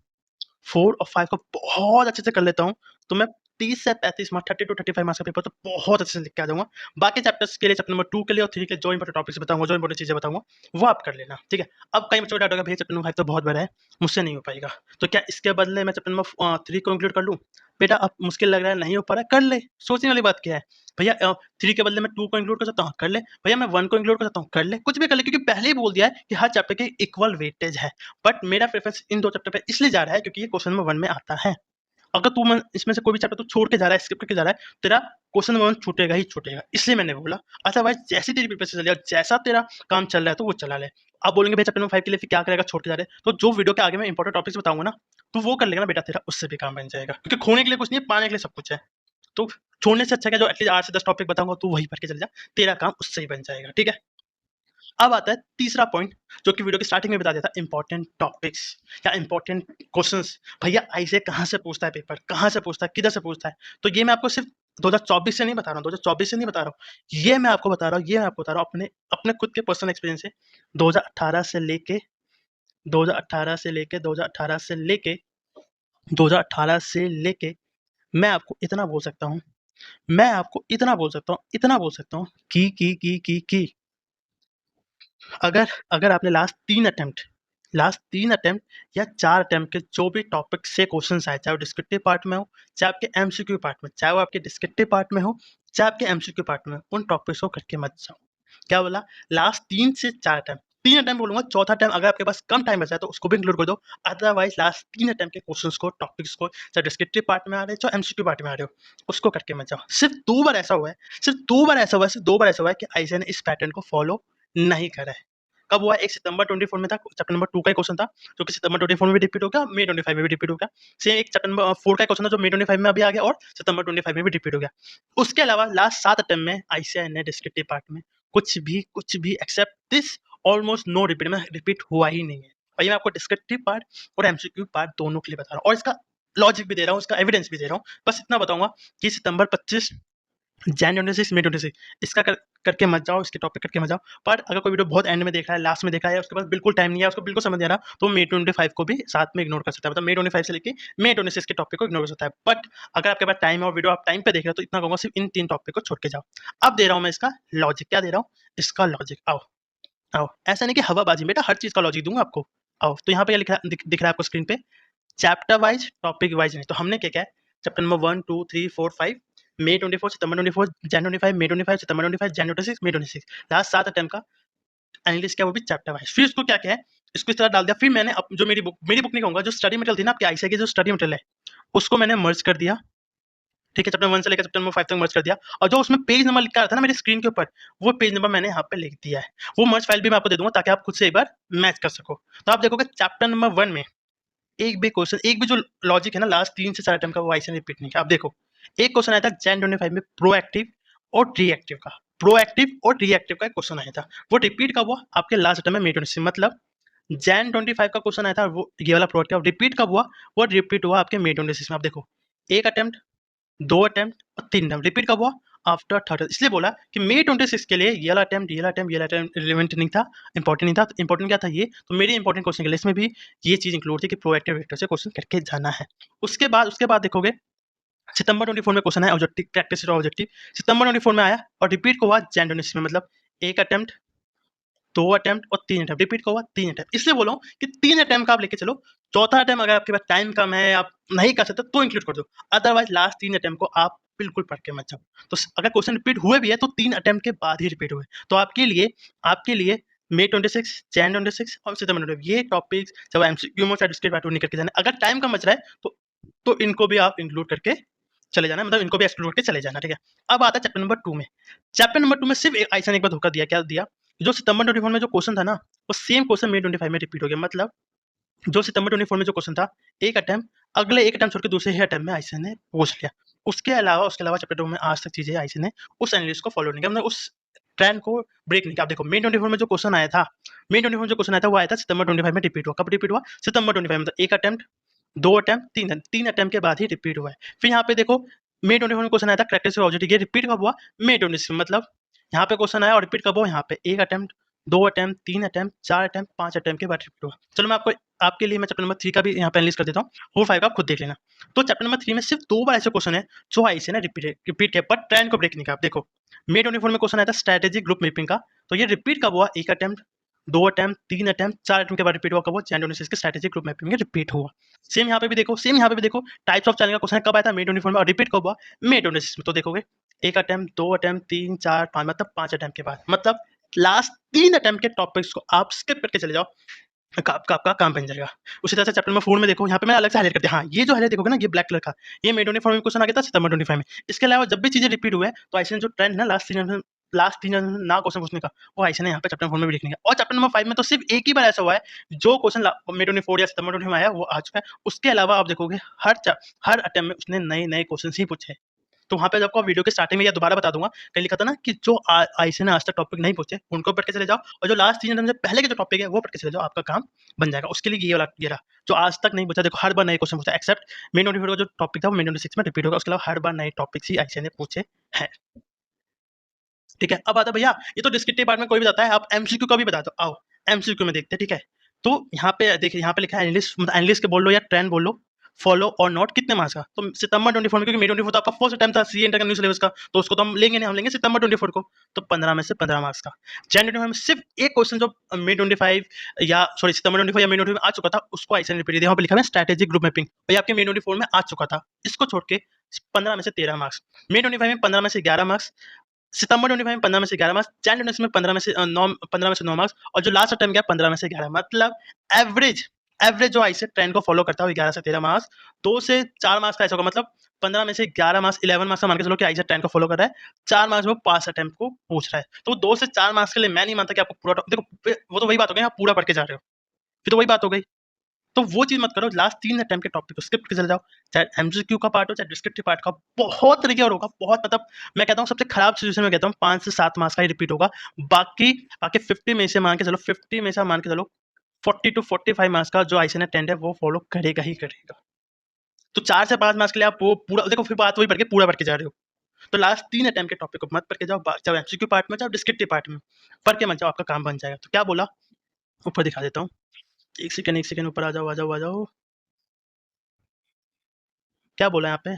4 और 5 को बहुत अच्छे से कर लेता हूँ, तो मैं 30 से 35 मार्क्स 30 टू 35 मार्क्स का पेपर तो बहुत अच्छे से लिख के आ जाऊँगा। बाकी चैप्टर्स के लिए चैप्टर नंबर 2 के लिए और 3 के लिए जो इंपॉर्टेंट टॉपिक्स बताऊँगा, जो इंपॉर्टेंट चीज़ें बताऊँगा, वो आप कर लेना, ठीक है? अब कई बच्चों को डाउट होगा भैया चैप्टर नंबर 5 तो बहुत बड़ा है, मुझसे नहीं हो पाएगा। तो क्या इसके बदले मैं चैप्टर नंबर 3 को इंक्लूड कर लूँ? बेटा अब मुश्किल लग रहा है, नहीं हो पा रहा है, कर ले, सोचने वाली बात क्या है? भैया 3 के बदले मैं 2 को इंक्लूड कर सकता हूँ, कर ले। भैया मैं 1 को इंक्लूड कर सकता हूँ, कर ले। कुछ भी कर ले क्योंकि पहले ही बोल दिया है कि हर चैप्टर के इक्वल वेटेज है। बट मेरा प्रेफ़रेंस इन 2 चैप्टर पे इसलिए जा रहा है क्योंकि ये क्वेश्चन नंबर 1 में आता है। अगर तू मन इसमें से कोई भी चैप्टर तू छोड़ के जा रहा है, स्किप करके जा रहा है, तेरा क्वेश्चन नंबर 1 छूटेगा ही छूटेगा। इसलिए मैंने बोला, अदरवाइज़ जैसी तेरी प्रिपरेशन चल रही है, जैसा तेरा काम चल रहा है, तो वो चला ले। आप बोलेंगे भई चैप्टर नंबर 5 के लिए फिर क्या करेगा छोड़ के जा रहे हैं? तो जो वीडियो के आगे मैं इंपॉर्टेंट टॉपिक्स बताऊँगा ना, तो वो कर लेगा ना बेटा तेरा उससे भी काम बन जाएगा। क्योंकि खोने के लिए कुछ नहीं है, पाने के लिए सब कुछ है। तो छोड़ने से अच्छा है कि जो एटलीस्ट 8 से 10 टॉपिक बताऊँगा, तू वही पढ़ के चले जा, तेरा काम उससे ही बन जाएगा, ठीक है? अब आता है तीसरा पॉइंट जो कि वीडियो की स्टार्टिंग में बता दिया था इंपॉर्टेंट टॉपिक्स या इंपॉर्टेंट क्वेश्चंस। भैया ऐसे कहाँ से पूछता है पेपर, कहाँ से पूछता है, किधर से पूछता है? तो ये मैं आपको सिर्फ 2024 से नहीं बता रहा हूँ, 2024 से नहीं बता रहा हूँ। ये मैं आपको बता रहा हूँ अपने अपने खुद के पर्सनल एक्सपीरियंस से 2018 से लेके 2018 से लेके 2018 से लेके 2018 से लेके मैं आपको इतना बोल सकता हूँ, इतना बोल सकता हूँ कि अगर आपने लास्ट 3 अटेम्प्ट या 4 अटेम्प्ट के जो भी टॉपिक से क्वेश्चंस आए, चाहे वो डिस्क्रिप्टिव पार्ट में हो, चाहे आपके एमसीक्यू पार्ट में, चाहे वो आपके डिस्क्रिप्टिव पार्ट में हो, चाहे आपके एमसीक्यू पार्ट में, उन टॉपिक्स को करके मत जाओ। क्या बोला? लास्ट 3 से 4 अटेम्प्ट, 3 अटेम्प्ट बोलूँगा, चौथा अटेम्प्ट अगर आपके पास कम टाइम बचा है तो उसको भी इंक्लूड कर दो। अदरवाइज़ लास्ट 3 अटेम्प्ट के क्वेश्चंस को, टॉपिक्स को, चाहे डिस्क्रिप्टिव पार्ट में आ रहे हो, चाहे एमसीक्यू पार्ट में आ रहे हो, उसको करके मत जाओ। सिर्फ 2 बार ऐसा हुआ है कि आईसीएसई ने इस पैटर्न को फॉलो नहीं करा है। कब हुआ? 1 सितंबर 24 में था, चैप्टर नंबर 2 का ही क्वेश्चन था, जो कि सितंबर 24 में भी रिपीट हो गया, मई 25 में भी रिपीट हो गया। सेम एक चैप्टर नंबर 4 का क्वेश्चन था, जो मई 25 में अभी आ गया और सितंबर 25 में भी रिपीट हो गया। उसके अलावा लास्ट 7 अटेम्प्ट में आईसीएआई ने डिस्क्रिप्टिव पार्ट में कुछ भी except this almost no repeat में रिपीट हुआ ही नहीं है। और ये मैं आपको डिस्क्रिप्टिव पार्ट और एमसीक्यू पार्ट दोनों के लिए बता रहा हूँ और इसका लॉजिक भी दे रहा हूँ, इसका एविडेंस भी दे रहा हूँ। बस इतना बताऊँगा कि सितंबर 25 जैन 26 मई 26 इसका करके मत जाओ, इसके टॉपिक करके मत जाओ। पर अगर कोई वीडियो बहुत एंड में देख रहा है, लास्ट में देख रहा है, उसके पास बिल्कुल टाइम नहीं है, उसको बिल्कुल समझ नहीं आ रहा, तो मई 25 को भी साथ में इग्नोर कर सकता है। मतलब मई 25 से लेके मई 26 के टॉपिक को इग्नोर कर सकता है। बट अगर आपके पास टाइम है और वीडियो आप टाइम पे देख रहे हो, तो इतना कहूँगा सिर्फ इन 3 टॉपिक को छोड़ के जाओ। अब दे रहा हूँ मैं इसका लॉजिक, क्या दे रहा हूँ? इसका लॉजिक। आओ, आओ। ऐसा नहीं कि हवाबाजी, बेटा हर चीज़ का लॉजिक दूँगा आपको। आओ, तो यहाँ पे क्या लिखा दिख रहा है आपको स्क्रीन पे? चैप्टर वाइज़, टॉपिक वाइज़ नहीं। तो हमने क्या-क्या है? चैप्टर नंबर 1, 2, 3, 4, 5 मई 24, सितंबर 24, जैन 25, मई 25, सितंबर 25, जैन 26, मई 26 लास्ट 7 अटेम्प्ट का एनालिसिस किया, वो भी चैप्टर वाइज़। फिर इसको क्या है? इसको इस तरह डाल दिया। फिर मैंने जो मेरी बुक नहीं कहूँगा, जो स्टडी मटेरियल थी ना आपकी आईसीएआई की जो स्टडी मटेरियल है, उसको मैंने मर्ज कर दिया। ठीक है? चैप्टर 1 से लेकर चैप्टर नंबर 5 तक मर्ज कर दिया और जो उसमें पेज नंबर लिखा था ना मेरी स्क्रीन के ऊपर, वो पेज नंबर मैंने यहाँ पे लिख दिया है। वो मर्ज फाइल भी मैं आपको दे दूँगा ताकि आप खुद से एक बार मैच कर सको। तो आप देखोगे चैप्टर नंबर 1 में एक भी जो लॉजिक है ना लास्ट 3 से 4 अटेम्प्ट का, वो आईसीएआई ने रिपीट नहीं किया। आप देखो, एक क्वेश्चन आया था जैन 25 में प्रोएक्टिव और रिएक्टिव का। एक क्वेश्चन आया था। वो रिपीट कब हुआ? आपके लास्ट अटेम्प्ट में मई 26 मतलब जैन 25 का क्वेश्चन आया था, वो ये वाला प्रोएक्टिव रिपीट कब हुआ? वो रिपीट हुआ आपके मई 26 में। आप देखो, 1 अटेम्प्ट, 2 अटेम्प्ट और 3 अटेम्प्ट रिपीट कब हुआ? After third. इसलिए बोला कि मई 26 के लिए ये वाला अटेम्प्ट रिलेवेंट नहीं था, इंपॉर्टेंट नहीं था। तो इंपॉर्टेंट क्या था ये? तो मेरी इंपॉर्टेंट क्वेश्चन की लिस्ट में भी ये चीज़ इंक्लूड थी कि प्रोएक्टिव वेक्टर से क्वेश्चन करके जाना है। उसके बाद देखोगे सितंबर 24 में क्वेश्चन आया ऑब्जेक्टिव, प्रैक्टिस ऑब्जेक्टिव। सितंबर 24 में आया और रिपीट को हुआ जैन 26 में, मतलब 1 अटेम्प्ट, 2 अटेम्प्ट और 3 अटेम्प्ट रिपीट का हुआ 3 अटेम्प्ट। इसलिए बोला हूँ कि 3 अटेम्प्ट का आप लेके चलो। चौथा अटेम्प्ट अगर आपके पास टाइम कम है, आप नहीं कर सकते तो इंक्लूड कर दो। अदरवाइज़ लास्ट 3 अटेम्प्ट को आप बिल्कुल पढ़ के मत जाओ। तो अगर क्वेश्चन रिपीट हुए भी है तो 3 अटेम्प्ट के बाद ही रिपीट हुए। तो आपके लिए मई 26, जैन 26 और सितंबर 26 ये टॉपिक्स जब एमसीक्यू में चाहे डिस्क्रीट पैटर्न नहीं करके जाना। अगर टाइम कम बच रहा है तो इनको भी आप इंक्लूड करके चले जाना, मतलब इनको भी एक्सक्लूड करके चले जाना, ठीक है? अब आता है चैप्टर नंबर 2 में। चैप्टर नंबर 2 में सिर्फ आइसन एक बार धोखा दिया, क्या दिया? जो सितंबर 24 में जो क्वेश्चन था ना, वो सेम क्वेश्चन मई 25 में रिपीट हो गया। मतलब जो सितंबर 24 में जो क्वेश्चन था, 1 अटेम्प्ट, अगले एक अटेम्प्ट छोड़ के दूसरे ही अटेम्प्ट में आईसीएसई ने पूछ लिया। उसके अलावा चैप्टर 2 में आज तक चीज़ें आईसीएसई ने उस एनालिस्ट को फॉलो नहीं किया, मतलब उस ट्रेंड को ब्रेक नहीं किया। आप देखो मई 24 में जो क्वेश्चन आया था, वो आया था सितंबर 25 में रिपीट हुआ। कब रिपीट हुआ? सितंबर 25 में। तो 1 अटेम्प्ट, 2 अटेम्प्ट, 3 अटेम्प्ट के बाद ही रिपीट हुआ है। फिर यहाँ पे देखो मई 24 में क्वेश्चन आया था कैरेक्टरिस्टिक ऑब्जेक्ट, ये रिपीट कब हुआ? मई 26 में। मतलब यहाँ पे क्वेश्चन आया और रिपीट कब हुआ? यहाँ पे 1 attempt, 2 attempt, 3 attempt, 4 attempt, 5 attempt के बाद रिपीट हुआ। चलो मैं आपके लिए मैं चैप्टर नंबर 3 का भी यहाँ पे एनालिसिस कर देता हूँ। 4, 5 का आप खुद देख लेना। तो चैप्टर नंबर 3 में सिर्फ 2 बार ऐसे क्वेश्चन है जो आईसीएसई ने रिपीट किया, बट ट्रेंड को ब्रेक नहीं किया। आप देखो मई 24 में क्वेश्चन आया था स्ट्रेटेजिक ग्रुप मैपिंग का, तो ये रिपीट कब हुआ? 1 अटेम्प्ट, 2 अटेम्प्ट, 3 अटेम्प्ट, 4 अटेम्प्ट के बाद रिपीट हुआ। कब हुआ? जैन 26 के स्ट्रेटेजिक ग्रुप मैपिंग में रिपीट हुआ। सेम यहाँ पे भी देखो टाइप्स ऑफ चैनल का क्वेश्चन कब आया था? मई 24 में। और रिपीट कब हुआ? मई 26 में। तो देखोगे 1 अटेम्प्ट, 2 अटेम्प्ट, 3, 4, 5, मतलब 5 अटेम्प्ट के बाद, मतलब लास्ट 3 अटेम्प्ट के टॉपिक्स को आप स्किप करके चले जाओ, आपका काम बन जाएगा। उसी तरह से चैप्टर नंबर 4 में देखो, यहाँ पे मैं अलग से हाईलाइट करते हैं। हाँ, ये जो हाईलाइट देखोगे ना, ये ब्लैक कलर का, ये मई 24 में क्वेश्चन आ गया था, सितंबर 25 में। इसके अलावा जब भी चीजें रिपीट हुए हैं, तो आईसीएसई जो ट्रेंड है ना लास्ट 3 ना क्वेश्चन पूछने का, वो आईसीएसई ने यहाँ पे चैप्टर 4 में भी लिखने का। और चैप्टर नंबर 5 में तो सिर्फ एक ही बार ऐसा हुआ है जो क्वेश्चन मई 24 या सितंबर 25 में आया, वो आ चुका है। उसके अलावा आप देखोगे हर अटेम्प्ट में उसने नए क्वेश्चन ही पूछे। तो वहाँ पे आपको वीडियो के स्टार्टिंग में या दोबारा बता दूंगा, कहीं लिखा था ना कि जो आईसीएसई ने आज तक टॉपिक नहीं पूछे उनको पढ़ के चले जाओ, और जो लास्ट 3 से पहले के जो टॉपिक है वो पढ़ के चले जाओ, आपका काम बन जाएगा। उसके लिए ये वाला ये रहा, जो आज तक नहीं पूछा, देखो हर बार नए क्वेश्चन पूछा, एक्सेप्ट मई 24 का जो टॉपिक था वो मई 26 में रिपीट होगा। उसके अलावा हर बार नए टॉपिक्स ही आईसीएसई ने पूछे हैं। ठीक है, अब आता भैया, ये तो डिस्क्रिप्टिव पार्ट में कोई भी बताता है, आप एमसीक्यू का भी बता दो। आओ एमसीक्यू में देखते हैं। ठीक है, तो यहाँ पे देखिए, यहाँ पे लिखा है एनालिस्ट के बोल लो या ट्रेंड बोल लो, फॉलो और नॉट कितने मार्क्स का? तो सितंबर 24 में, क्योंकि मई 24 तो आपका फर्स्ट टाइम था सीए इंटर का न्यू सिलेबस का, तो उसको तो हम लेंगे नहीं, हम लेंगे सितंबर 24 को, तो 15 में से 15 मार्क्स का। जैन 25 में सिर्फ एक क्वेश्चन जो मई 25 या सॉरी सितंबर 25 या मई 24 में आ चुका था, उसको आईसीएसई ने रिपीट दिया। यहाँ पे लिखा है स्ट्रेटेजिक ग्रुप मैपिंग, ये आपके मई 24 में आ चुका था। इसको छोड़ के 15 में से 13 मार्क्स, मई 25 में 15 में से 11 मार्क्स, सितंबर 25 में 15 में से 11 मार्क्स, जैन 26 में 15 में से 9 मार्क्स, और जो लास्ट अटेम्प्ट गया 15 में से 11। मतलब एवरेज जो आईसीएसई ट्रेंड को फॉलो करता है 11 से 13 मार्क्स, 2 से 4 मार्क्स का ऐसा होगा। मतलब 15 में से 11 मार्क्स, 11 मार्क्स का मान के चलो कि आईसीएसई ट्रेंड को फॉलो कर रहा है, 4 मार्क्स में पास अटेम्प्ट को पूछ रहा है। तो 2 से 4 मार्क्स के लिए मैं नहीं मानता कि आपको पूरा, देखो वो तो वही बात हो गई, आप पूरा पढ़ के जा रहे हो, फिर तो वही बात हो गई। तो वो चीज मत करो, लास्ट 3 अटेम्प्ट के टॉपिक को स्किप करके चले जाओ, चाहे एमसीक्यू का पार्ट हो चाहे डिस्क्रिप्टिव पार्ट का, बहुत तरीके और होगा, बहुत, मतलब मैं कहता हूँ सबसे खराब सिचुएशन में कहता हूँ 5 से 7 मार्क्स का ही रिपीट होगा। बाकी बाकी 50 में से मान के चलो 40 टू 45 मार्क्स का जो आईसीएसई ने ट्रेंड है वो फॉलो करेगा ही करेगा। तो 4 से 5 मार्क्स के लिए आप वो पूरा देखो, फिर बात वही पढ़ के पूरा पढ़ के जा रहे हो। तो लास्ट 3 अटेम्प्ट के टॉपिक को मत पढ़ के जाओ, चाहे एमसीक्यू पार्ट में चाहे डिस्क्रिप्टिव पार्ट में पढ़ के मत जाओ, आपका काम बन जाएगा। तो क्या बोला, ऊपर दिखा देता हूँ, एक सेकंड ऊपर आ जाओ। क्या बोला यहाँ पे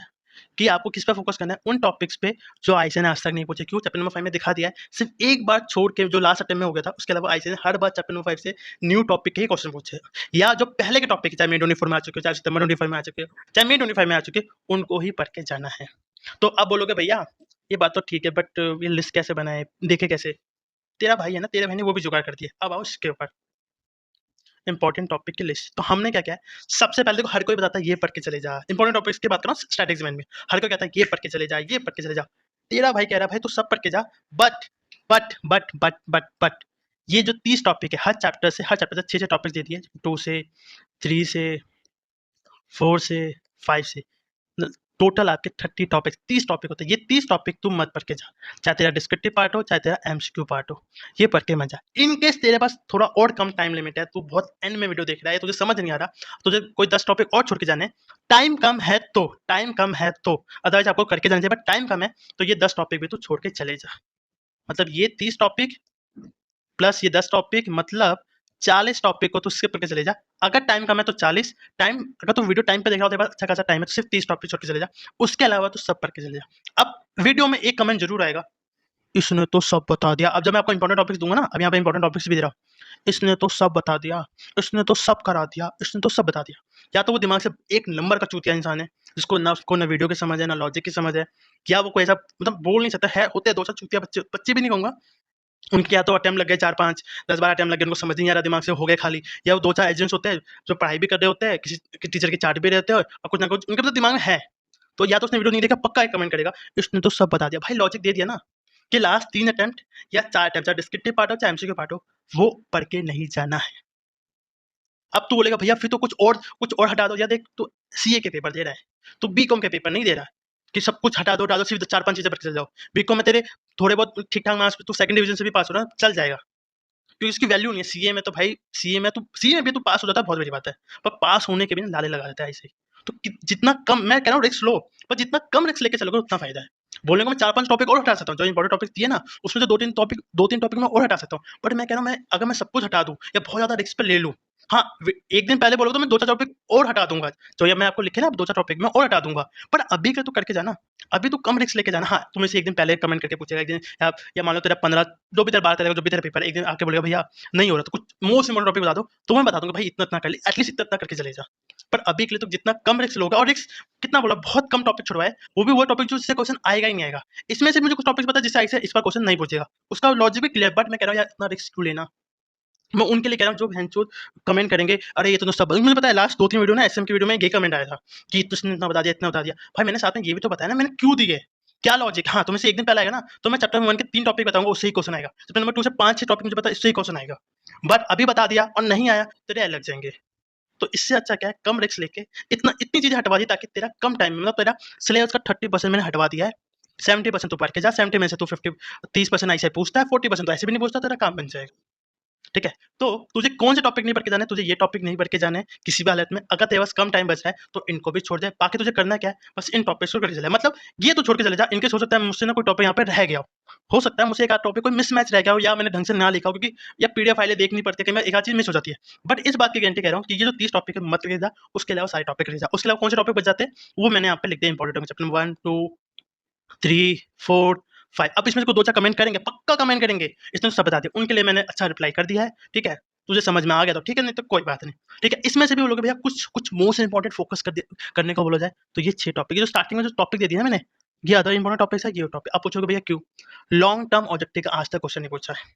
कि आपको किस पे फोकस करना है? उन टॉपिक्स पे जो आईसीएसई ने आज तक नहीं पूछे। क्यों? चैप्टर नंबर 5 में दिखा दिया है, सिर्फ एक बार छोड़ के जो लास्ट अटेम्प्ट में हो गया था, उसके अलावा आईसीएसई ने हर बार चैप्टर नंबर 5 से न्यू टॉपिक के ही क्वेश्चन पूछे, या जो पहले के टॉपिक चाहे मई 24 में आ चुके हो, चाहे सितंबर 25 में आ चुके हो, चाहे मई 25 में आ चुके, उनको ही पढ़ के जाना है। तो अब बोलोगे भैया ये बात तो ठीक है, बट ये लिस्ट कैसे बनाए, देखे कैसे? तेरा भाई है ना, तेरे भाई ने वो भी जुगाड़ कर दिया। अब आओ इसके ऊपर, इंपॉर्टेंट टॉपिक की लिस्ट। तो हमने क्या किया है, सबसे पहले देखो हर कोई बताता है ये पढ़ के चले जा, इंपॉर्टेंट टॉपिक्स की बात करो स्टैटिक्स में, हर कोई कहता है ये पढ़ के चले जा, ये पढ़ के चले जा। तेरा भाई कह रहा है भाई तू सब पढ़ के जा, बट ये जो 30 टॉपिक है, हर चैप्टर से 6 टॉपिक्स दे दिए, 2 से, 3 से, 4 से, 5 से, टोटल आपके 30 टॉपिक, 30 टॉपिक होते हैं। ये 30 टॉपिक तुम मत पढ़ के जा, चाहे तेरा डिस्क्रिप्टिव पार्ट हो चाहे तेरा एमसीक्यू पार्ट हो, ये पढ़ के मत जा। इन केस तेरे पास थोड़ा और कम टाइम लिमिट है, तू बहुत एंड में वीडियो देख रहा है, तुझे समझ नहीं आ रहा, तुझे कोई 10 टॉपिक और छोड़ के जाने, टाइम कम है तो, अदरवाइज आपको करके जाना चाहिए, बट टाइम कम है तो ये 10 टॉपिक भी तू छोड़ के चले जा। मतलब ये 30 टॉपिक प्लस ये 10 टॉपिक, मतलब 40 टॉपिक को तो स्किप करके चले जा। अगर टाइम कम है तो 40 टाइम, अगर तू वीडियो टाइम पे देख रहा हो तेरे पास अच्छा खासा टाइम है तो सिर्फ 30 टॉपिक छोड़ के चले जा, उसके अलावा तो सब पढ़ के चले जा। अब वीडियो में एक कमेंट जरूर आएगा, इसने तो सब बता दिया। अब जब मैं आपको इंपॉर्टेंट टॉपिक्स दूंगा ना, अब यहाँ पे इंपॉर्टेंट टॉपिक्स भी दे रहा हूँ, इसने तो सब बता दिया, इसने तो सब करा दिया, इसने तो सब बता दिया। या तो वो दिमाग से एक नंबर का चूतिया इंसान है, जिसको ना उसको ना वीडियो की समझ है ना लॉजिक की समझ है, या वो कोई ऐसा मतलब बोल नहीं सकता है, होते हैं 2 4 चूतिया बच्चे, बच्चे भी नहीं कहूंगा, उनके या तो अटेम्प्ट लग गए 4 5 10 12 अटेम्प्ट लग गए, उनको समझ नहीं आ रहा, दिमाग से हो गए खाली, या वो 2 4 एजेंट्स होते हैं जो पढ़ाई भी कर रहे होते हैं, किसी टीचर की चाट भी रहते हैं, और कुछ ना कुछ उनके तो दिमाग में है। तो या तो उसने वीडियो नहीं देखा, पक्का एक कमेंट करेगा इसने तो सब बता दिया। भाई लॉजिक दे दिया ना कि लास्ट 3 अटेम्प्ट या 4 अटेम्प्ट, चाहे डिस्क्रिप्टिव पार्ट हो चाहे एमसीक्यू पार्ट हो, वो पढ़ के नहीं जाना है। अब तू बोलेगा भैया फिर तो कुछ और हटा दो, या देख तू सीए के पेपर दे रहा है, तो बीकॉम के पेपर नहीं दे रहा है कि सब कुछ हटा दो डालो, सिर्फ 4-5 चीजें पढ़ के चल जाओ। बीकॉम में तेरे थोड़े बहुत ठीक-ठाक मार्क्स पे तू सेकंड डिवीजन से भी पास हो रहा है, चल जाएगा। क्योंकि इसकी वैल्यू नहीं है। सीए में तो भाई सीए में भी तू पास हो जाता है बहुत बड़ी बात है, पर पास होने के भी ना लाले लगा देता है ऐसे ही। तो जितना कम, मैं कह रहा हूँ रिस्क लो, पर जितना कम रिस्क लेके चलोगे उतना फायदा है। बोलने को मैं 4-5 टॉपिक और हटा सकता हूँ, जो इंपॉर्टेंट टॉपिक दिए ना उसमें से 2-3 टॉपिक मैं और हटा सकता हूँ, बट मैं कह रहा हूँ मैं अगर मैं सब कुछ हटा दूँ या बहुत ज्यादा रिस्क पे ले लूँ, हाँ एक दिन पहले बोलो तो मैं 2-4 टॉपिक और हटा दूंगा, जो ये मैं आपको लिखे ना 2-4 टॉपिक मैं और हटा दूंगा, पर अभी का तो करके जाना, अभी तो कम रिस्क लेके जाना। हाँ तुम्हें से एक दिन पहले कमेंट करके पूछेगा, एक दिन या मान लो तेरा 15 जो भी तेरा 12 तारीख जो भी तेरा पेपर है, एक दिन आके बोलेगा भैया नहीं हो रहा, तो कुछ मोस्ट इंपोर्टेंट टॉपिक बता दो, तो मैं बता दूंगा भाई इतना इतना कर ले, एटलीस्ट इतना इतना करके चले जा। पर अभी के लिए तो जितना कम रिस्क लोगे, और रिस्क कितना बोला, बहुत कम टॉपिक छुड़वाए, वो भी वो टॉपिक जो जिससे क्वेश्चन आएगा ही नहीं आएगा। इसमें से मुझे कुछ टॉपिक्स पता है जिससे ऐसे इस बार क्वेश्चन नहीं पूछेगा, उसका लॉजिक भी क्लियर, बट मैं कह रहा हूँ यार इतना रिस्क क्यों लेना। मैं उनके लिए कह रहा हूँ जो भैंचोद कमेंट करेंगे, अरे ये तो सब मुझे पता है। लास्ट 2-3 वीडियो ना एसएम की वीडियो में ये कमेंट आया था कि तुमने इतना बता दिया, इतना बता दिया। भाई मैंने साथ में ये भी तो बताया ना मैंने क्यों दिए, क्या लॉजिक। हाँ तुम्हें से एक दिन पहले आएगा ना, तो मैं चैप्टर 1 के 3 टॉपिक बताऊंगा, उससे ही क्वेश्चन आएगा। चैप्टर नंबर 2 से 5-6 टॉपिक मुझे पता है, इससे ही क्वेश्चन आएगा। बट अभी बता दिया और नहीं आया, तेरे अलग जाएंगे। तो इससे अच्छा क्या है, कम रिस्क लेके इतनी चीजें हटवा दी ताकि तेरा कम टाइम में, मतलब तेरा सिलेबस का 30% मैंने हटवा दिया है। 70% तू पढ़ के जा, 70 में से तू 30% ऐसे पूछता है, 40% तो ऐसे भी नहीं पूछता, तेरा काम बन जाएगा। ठीक है, तो तुझे कौन से टॉपिक नहीं पढ़ के जाने, तुझे ये टॉपिक नहीं पढ़ के जाने किसी भी हालत में। अगर तेरे पास कम टाइम बचा है तो इनको भी छोड़ दे, बाकी तुझे करना क्या है, बस इन टॉपिक्स को करके चले। मतलब ये तो छोड़ के चले जा, इनके हो सकता है मुझसे ना कोई टॉपिक यहाँ पे रह गया हो सकता है मुझसे एक आध टॉपिक कोई मिसमैच रह गया हो, या मैंने ढंग से ना लिखा हो, क्योंकि या पीडीएफ फाइलें देखनी पड़ती है, कई बार एक आध चीज मिस हो जाती है। बट इस बात की गारंटी कह रहा हूँ कि ये जो 30 टॉपिक है मत रह जा, उसके अलावा सारे टॉपिक रह जा। उसके अलावा कौन से टॉपिक बच जाते हैं वो मैंने यहाँ पे लिख दिया इंपॉर्टेंट, चैप्टर 1 2 3 4 5। अब इसमें से कोई 2-4 कमेंट करेंगे, पक्का कमेंट करेंगे, इसमें सब बता दिया, उनके लिए मैंने अच्छा रिप्लाई कर दिया है। ठीक है, तुझे समझ में आ गया तो ठीक है, नहीं तो कोई बात नहीं। ठीक है, इसमें से भी बोलोगे भैया कुछ कुछ मोस्ट इंपॉर्टेंट फोकस करने को बोला जाए, तो ये 6 टॉपिक जो स्टार्टिंग में जो टॉपिक दे दिया ना मैंने, ये अदर इंपॉर्टेंट टॉपिक्स है, ये टॉपिक। अब पूछोगे भैया क्यों, लॉन्ग टर्म ऑब्जेक्टिव का आज तक क्वेश्चन नहीं पूछा है,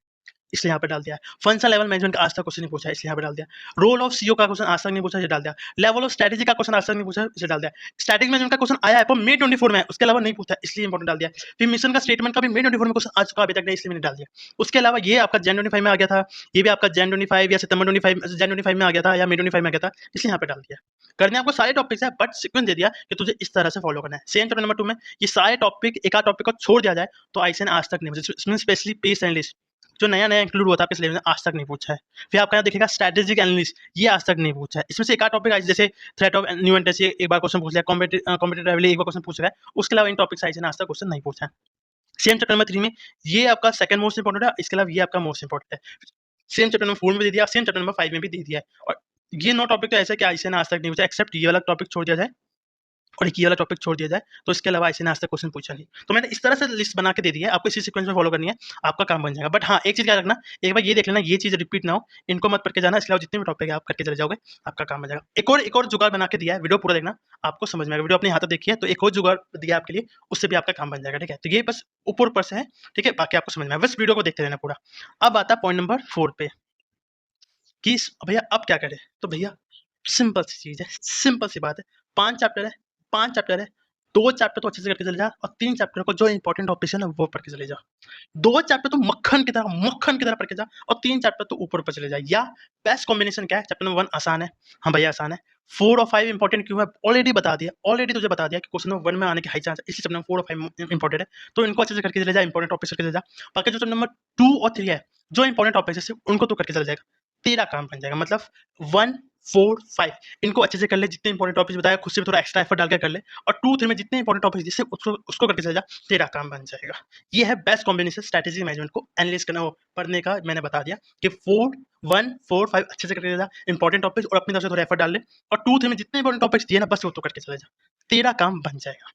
इसलिए यहाँ पे डाल दिया है। फंक्शनल लेवल मैनेजमेंट का आज तक क्वेश्चन नहीं पूछा है, इसलिए यहाँ पे डाल दिया। रोल ऑफ सीईओ का क्वेश्चन आज तक नहीं पूछा, ये डाल दिया। लेवल ऑफ स्ट्रेटजी का क्वेश्चन आज तक नहीं पूछा, इसे डाल दिया। स्टैटिक मैनेजमेंट का क्वेश्चन आया है पर मई 24 में है, उसके अलावा नहीं पूछा, इसलिए इंपॉर्टेंट डाल दिया। फिर मिशन का स्टेटमेंट का भी मई 24 में क्वेश्चन आ चुका अभी तक नहीं, इसलिए मैंने डाल दिया। उसके अलावा ये आपका जैन 25 में आ गया था, ये भी आपका जैन 25 या सितंबर 25 जैन 25 में आ गया था, या मई 25 में आ गया था, इसलिए यहाँ पे डाल दिया। करने आपको सारे टॉपिक्स है, बट सीक्वेंस दे दिया कि तुझे इस तरह से फॉलो करना है। सेम चैप्टर नंबर 2 में ये सारे टॉपिक, एक आध टॉपिक को छोड़ दिया जाए तो आईसीएन आज तक नहीं पूछा। इसमें स्पेशली पेस एनालिस्ट जो नया नया इंक्लूड हुआ था आपके सिलेबस में, आज तक नहीं पूछा है। फिर आपका यहाँ देखिएगा स्ट्रेटेजिक एनालिस्ट, ये आज तक नहीं पूछा है। इसमें से एक आध टॉपिक जैसे थ्रेट ऑफ न्यू एंट्रेंस एक बार क्वेश्चन पूछ लिया, कॉम्पिटिटिव एक बार क्वेश्चन पूछ रहा है, उसके अलावा इन टॉपिक्स आज तक क्वेश्चन नहीं पूछा है। सेम चैप्टर नंबर 3 में ये आपका सेकंड मोस्ट इंपॉर्टेंट है, इसके अलावा ये आपका मोस्ट इंपॉर्टेंट है। सेम चैप्टर नंबर 4 में भी दे दिया, सेम चैप्टर नंबर 5 में भी दे दिया है। और ये 9 टॉपिक तो ऐसे कि आईसीएन आज तक नहीं पूछा, एक्सेप्ट ये वाला टॉपिक छोड़ दिया जाए और एक ये वाला टॉपिक छोड़ दिया जाए, तो इसके अलावा ऐसे आज तक क्वेश्चन पूछा नहीं। तो मैंने इस तरह से लिस्ट बना के दे दी है, आपको इसी सीक्वेंस में फॉलो करनी है, आपका काम बन जाएगा। बट हाँ एक चीज क्या रखना, एक बार ये देख लेना ये चीज रिपीट ना हो, इनको मत पढ़ के जाना, इसके अलावा जितने भी टॉपिक है आप करके चले जाओगे, आपका काम बन जाएगा। एक और जुगाड़ बना के दिया है, वीडियो पूरा देखना, आपको समझ में आएगा। वीडियो अपने हाथ देखिए, तो एक और जुगाड़ दिया आपके लिए, उससे भी आपका काम बन जाएगा। ठीक है, तो ये बस ऊपर ऊपर से है, ठीक है, बाकी आपको समझ में आएगा, बस वीडियो को देखते रहना पूरा। अब आता है पॉइंट नंबर 4 पे कि भैया अब क्या करें। तो भैया सिंपल सी चीज है, सिंपल सी बात है। 5 चैप्टर है, 2 चैप्टर तो अच्छे से करके चले जा, और 3 चैप्टर को जो इंपॉर्टेंट टॉपिक है ना वो पढ़ के चले जा। 2 चैप्टर तो मक्खन की तरह पढ़ के जा, और 3 चैप्टर तो ऊपर ऊपर चले जा। या बेस्ट कॉम्बिनेशन क्या है, चैप्टर नंबर 1 आसान है, हाँ भैया आसान है। 4 और 5 इंपॉर्टेंट क्यों है, ऑलरेडी बता दिया, ऑलरेडी तुझे बता दिया कि क्वेश्चन नंबर 1 में आने की हाई चांस है, इसलिए चैप्टर नंबर 4 और 5 इंपॉर्टेंट है, तो इनको अच्छे से करके चले जा, इंपॉर्टेंट टॉपिक करके चले जा। बाकी जो चैप्टर नंबर 2 और 3 है, जो इंपॉर्टेंट टॉपिक है सिर्फ उनको तो करके चले जाएगा, तेरा काम बन जाएगा। मतलब 1 4 5 इनको अच्छे से कर ले, जितने इंपॉर्टेंट टॉपिक्स बताया खुद से भी थोड़ा एक्स्ट्रा एफर्ट डाल के कर ले, और 2 3 में जितने इंपॉर्टेंट टॉपिक्स जिससे उसको करके चले जा, तेरा काम बन जाएगा। ये है बेस्ट कॉम्बिनेशन स्ट्रेटेजी मैनेजमेंट को एनालिस करना, वो पढ़ने का मैंने बता दिया कि 1 4 5 अच्छे से करके चले जा, इंपॉर्टेंट टॉपिक्स और अपनी तरफ से थोड़ा एफर्ट डाल ले, और 2 3 में जितने इंपॉर्टेंट टॉपिक्स दिए ना बस वो तो करके चले जा, तेरा काम बन जाएगा।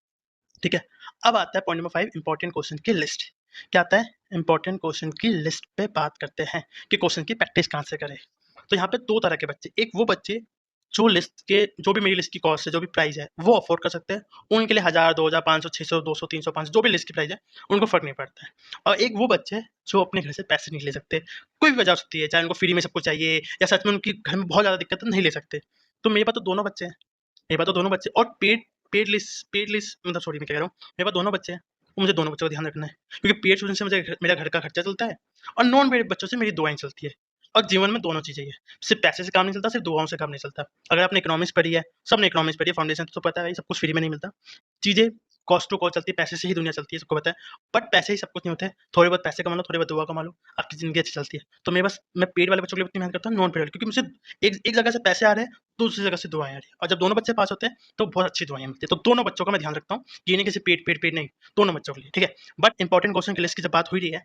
ठीक है, अब आता है पॉइंट नंबर 5, इंपॉर्टेंट क्वेश्चन की लिस्ट। क्या आता है, इंपॉर्टेंट क्वेश्चन की लिस्ट पे बात करते हैं कि क्वेश्चन की प्रैक्टिस कहाँ से करें। तो यहाँ पे 2 तरह के बच्चे, एक वो बच्चे जो लिस्ट के जो भी मेरी लिस्ट की कॉस्ट है, जो भी प्राइस है वो अफोर्ड कर सकते हैं, उनके लिए 1000 2000 500 600 200 300 500 जो भी लिस्ट की प्राइस है उनको फर्क नहीं पड़ता है। और एक वो बच्चे जो अपने घर से पैसे नहीं ले सकते, कोई भी वजह हो सकती है, चाहे उनको फ्री में सब कुछ चाहिए या सच में उनकी घर में बहुत ज़्यादा दिक्कत है, नहीं ले सकते। तो मेरे पास तो दोनों बच्चे हैं, मेरे पास तो दोनों बच्चे, और पेड लिस्ट मतलब सॉरी मैं कह रहा हूँ, मेरे पास दोनों बच्चे हैं, तो मुझे दोनों बच्चों का ध्यान रखना है, क्योंकि पेड स्टूडेंट से मुझे मेरा घर का खर्चा चलता है, और नॉन पेड बच्चों से मेरी दुआएं चलती है। और जीवन में दोनों चीज़ें हैं। सिर्फ़ पैसे से काम नहीं चलता, सिर्फ़ दुआओं से काम नहीं चलता। अगर आपने इकोनॉमिक्स पढ़ी है, सबने इकोनॉमिक्स पढ़ी है, फाउंडेशन तो पता है भाई सब कुछ फ्री में नहीं मिलता। चीज़ें कॉस्ट टू कॉस्ट चलती है, पैसे से ही दुनिया चलती है, सबको पता है। बट पैसे ही सब कुछ नहीं होते हैं, थोड़े बहुत पैसे कमा लो, थोड़ी बहुत दुआ कमा लो, आपकी ज़िंदगी अच्छी चलती है। तो मैं बस मैं पेड वाले बच्चों के लिए उतनी मेहनत करता हूँ, नॉन पेड वाले क्योंकि मुझे एक जगह से पैसे आ रहे हैं, दूसरी जगह से दुआएँ आ रही हैं और जब दोनों बच्चे पास होते हैं, तो बहुत अच्छी दुआएँ मिलती हैं। तो दोनों बच्चों का मैं ध्यान रखता हूँ, ये नहीं कि सिर्फ़ पेड नहीं, दोनों बच्चों के लिए, ठीक है? बट इम्पोर्टेंट क्वेश्चन की लिस्ट की जब बात हो ही रही है,